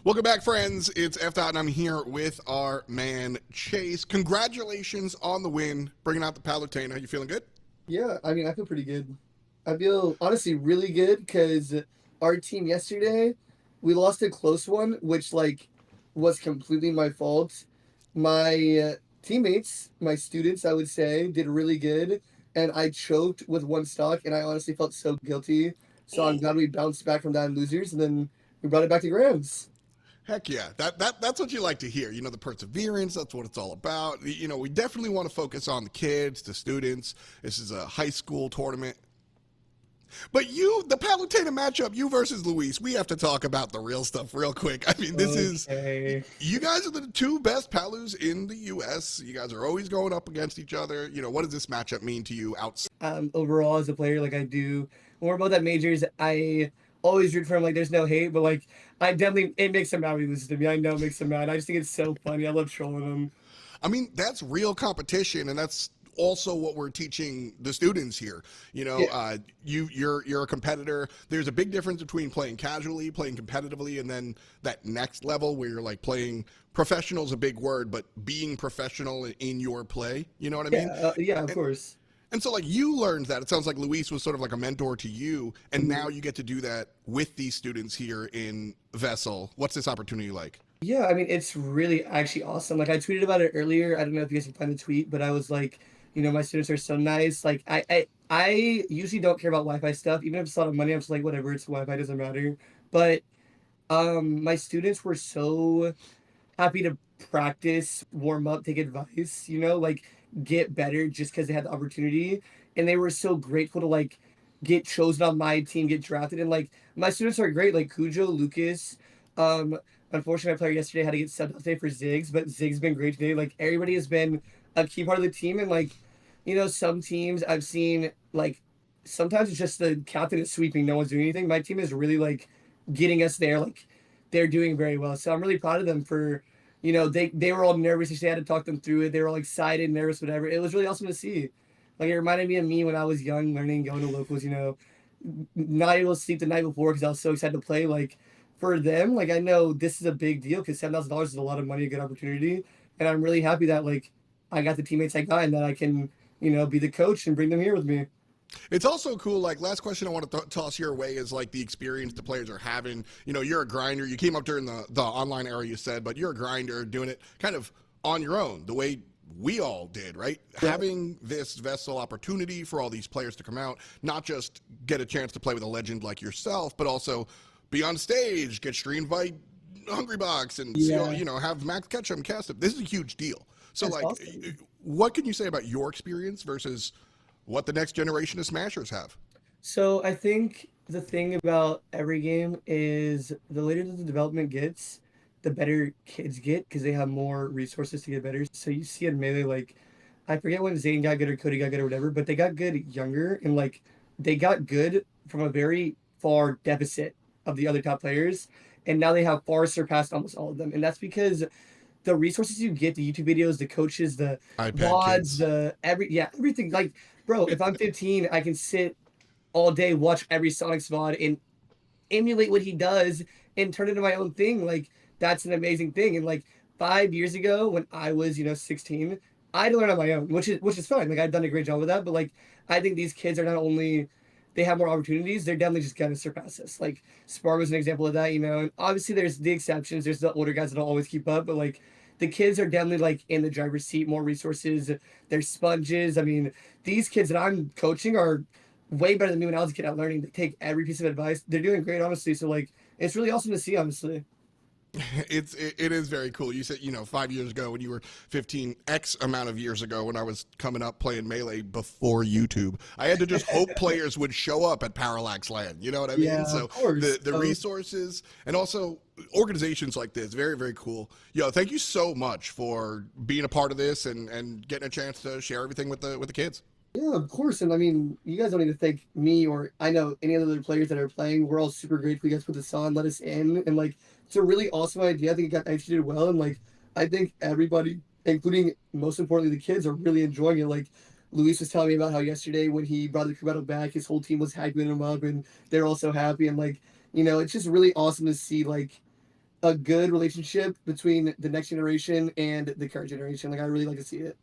Welcome back, friends. It's F. Dot, and I'm here with our man, Chase. Congratulations on the win, bringing out the Palutena. You feeling good? Yeah, I mean, I feel pretty good. I feel honestly really good because our team yesterday, we lost a close one, which like was completely my fault. My teammates, my students, I would say, did really good, and I choked with one stock, and I honestly felt so guilty. So I'm glad we bounced back from that in losers, and then we brought it back to Grams. Heck yeah. That's what you like to hear. You know, the perseverance, that's what it's all about. You know, we definitely want to focus on the kids, the students. This is a high school tournament. But the Palutena matchup, you versus Luis, we have to talk about the real stuff real quick. I mean, this is, you guys are the two best Palus in the U.S. You guys are always going up against each other. You know, what does this matchup mean to you outside? Overall, as a player, like I do, when we're both at majors, I always root for him. Like, there's no hate, but like, it makes him mad when he loses to me. I know it makes him mad. I just think it's so funny. I love trolling him. I mean, that's real competition, and that's also what we're teaching the students here. You know, yeah. You're a competitor. There's a big difference between playing casually, playing competitively, and then that next level where you're like playing professional is a big word, but being professional in your play. You know what I mean? Yeah, of course. And so, like, you learned that. It sounds like Luis was sort of like a mentor to you, and now you get to do that with these students here in Vessel. What's this opportunity like? Yeah, I mean, it's really actually awesome. Like, I tweeted about it earlier. I don't know if you guys can find the tweet, but I was like, you know, my students are so nice. Like, I usually don't care about Wi-Fi stuff. Even if it's a lot of money, I'm just like, whatever, it's Wi-Fi, doesn't matter. But my students were so happy to practice, warm up, take advice, you know, like get better just because they had the opportunity. And they were so grateful to like get chosen on my team, get drafted. And like my students are great, like Cujo, Lucas. Unfortunately, my player yesterday had to get subbed out today for Ziggs, but Ziggs been great today. Like everybody has been a key part of the team. And like, you know, some teams I've seen, like sometimes it's just the captain is sweeping, no one's doing anything. My team is really like getting us there. Like they're doing very well. So I'm really proud of them for, you know, they were all nervous. They had to talk them through it. They were all excited, nervous, whatever. It was really awesome to see. Like it reminded me of me when I was young, learning, going to locals, you know, not able to sleep the night before because I was so excited to play. Like for them, like I know this is a big deal because $7,000 is a lot of money, a good opportunity. And I'm really happy that like I got the teammates I got and that I can, you know, be the coach and bring them here with me. It's also cool, like, last question I want to toss your way is, like, the experience the players are having. You know, you're a grinder. You came up during the online era, you said, but you're a grinder doing it kind of on your own, the way we all did, right? Yeah. Having this Vessel opportunity for all these players to come out, not just get a chance to play with a legend like yourself, but also be on stage, get streamed by Hungry Box, and, you know, have Max Ketchum cast it. This is a huge deal. So, that's like, awesome. What can you say about your experience versus what the next generation of Smashers have? So I think the thing about every game is the later the development gets, the better kids get because they have more resources to get better. So you see in Melee, like I forget when Zane got good or Cody got good or whatever, but they got good younger and like they got good from a very far deficit of the other top players, and now they have far surpassed almost all of them, and that's because the resources you get, the YouTube videos, the coaches, the iPad VODs, kids. everything. Like, bro, if I'm 15, I can sit all day, watch every Sonic's VOD, and emulate what he does and turn it into my own thing. Like that's an amazing thing. And like 5 years ago, when I was 16, I had to learn on my own, which is fine. Like I've done a great job with that. But like I think these kids are not only they have more opportunities, they're definitely just gonna surpass us. Like Spar was an example of that, And obviously there's the exceptions. There's the older guys that don't always keep up, but like the kids are definitely like in the driver's seat, more resources. They're sponges. I mean, these kids that I'm coaching are way better than me when I was a kid at learning. They take every piece of advice. They're doing great, honestly. So like, it's really awesome to see, honestly. It is very cool. You said 5 years ago when you were 15, X amount of years ago when I was coming up playing Melee before YouTube, I had to just hope players would show up at Parallax Land. You know what I mean? Yeah, So of course. the resources and also organizations like this, very very cool. Thank you so much for being a part of this and getting a chance to share everything with the kids. Yeah, of course. And I mean, you guys don't need to thank me or I know any other players that are playing. We're all super grateful you guys put this on, let us in. And like, it's a really awesome idea. I think it got executed well. And like, I think everybody, including most importantly, the kids are really enjoying it. Like, Luis was telling me about how yesterday when he brought the crew battle back, his whole team was hyping him up and they're all so happy. And like, it's just really awesome to see like a good relationship between the next generation and the current generation. Like, I really like to see it.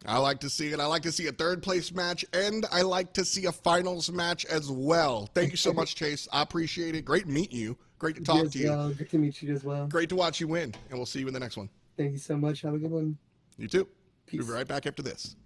I like to see it. I like to see a third place match, and I like to see a finals match as well. Thank you so much, Chase. I appreciate it. Great meeting you. Great to talk to you. Good to meet you as well. Great to watch you win, and we'll see you in the next one. Thank you so much. Have a good one. You too. Peace. We'll be right back after this.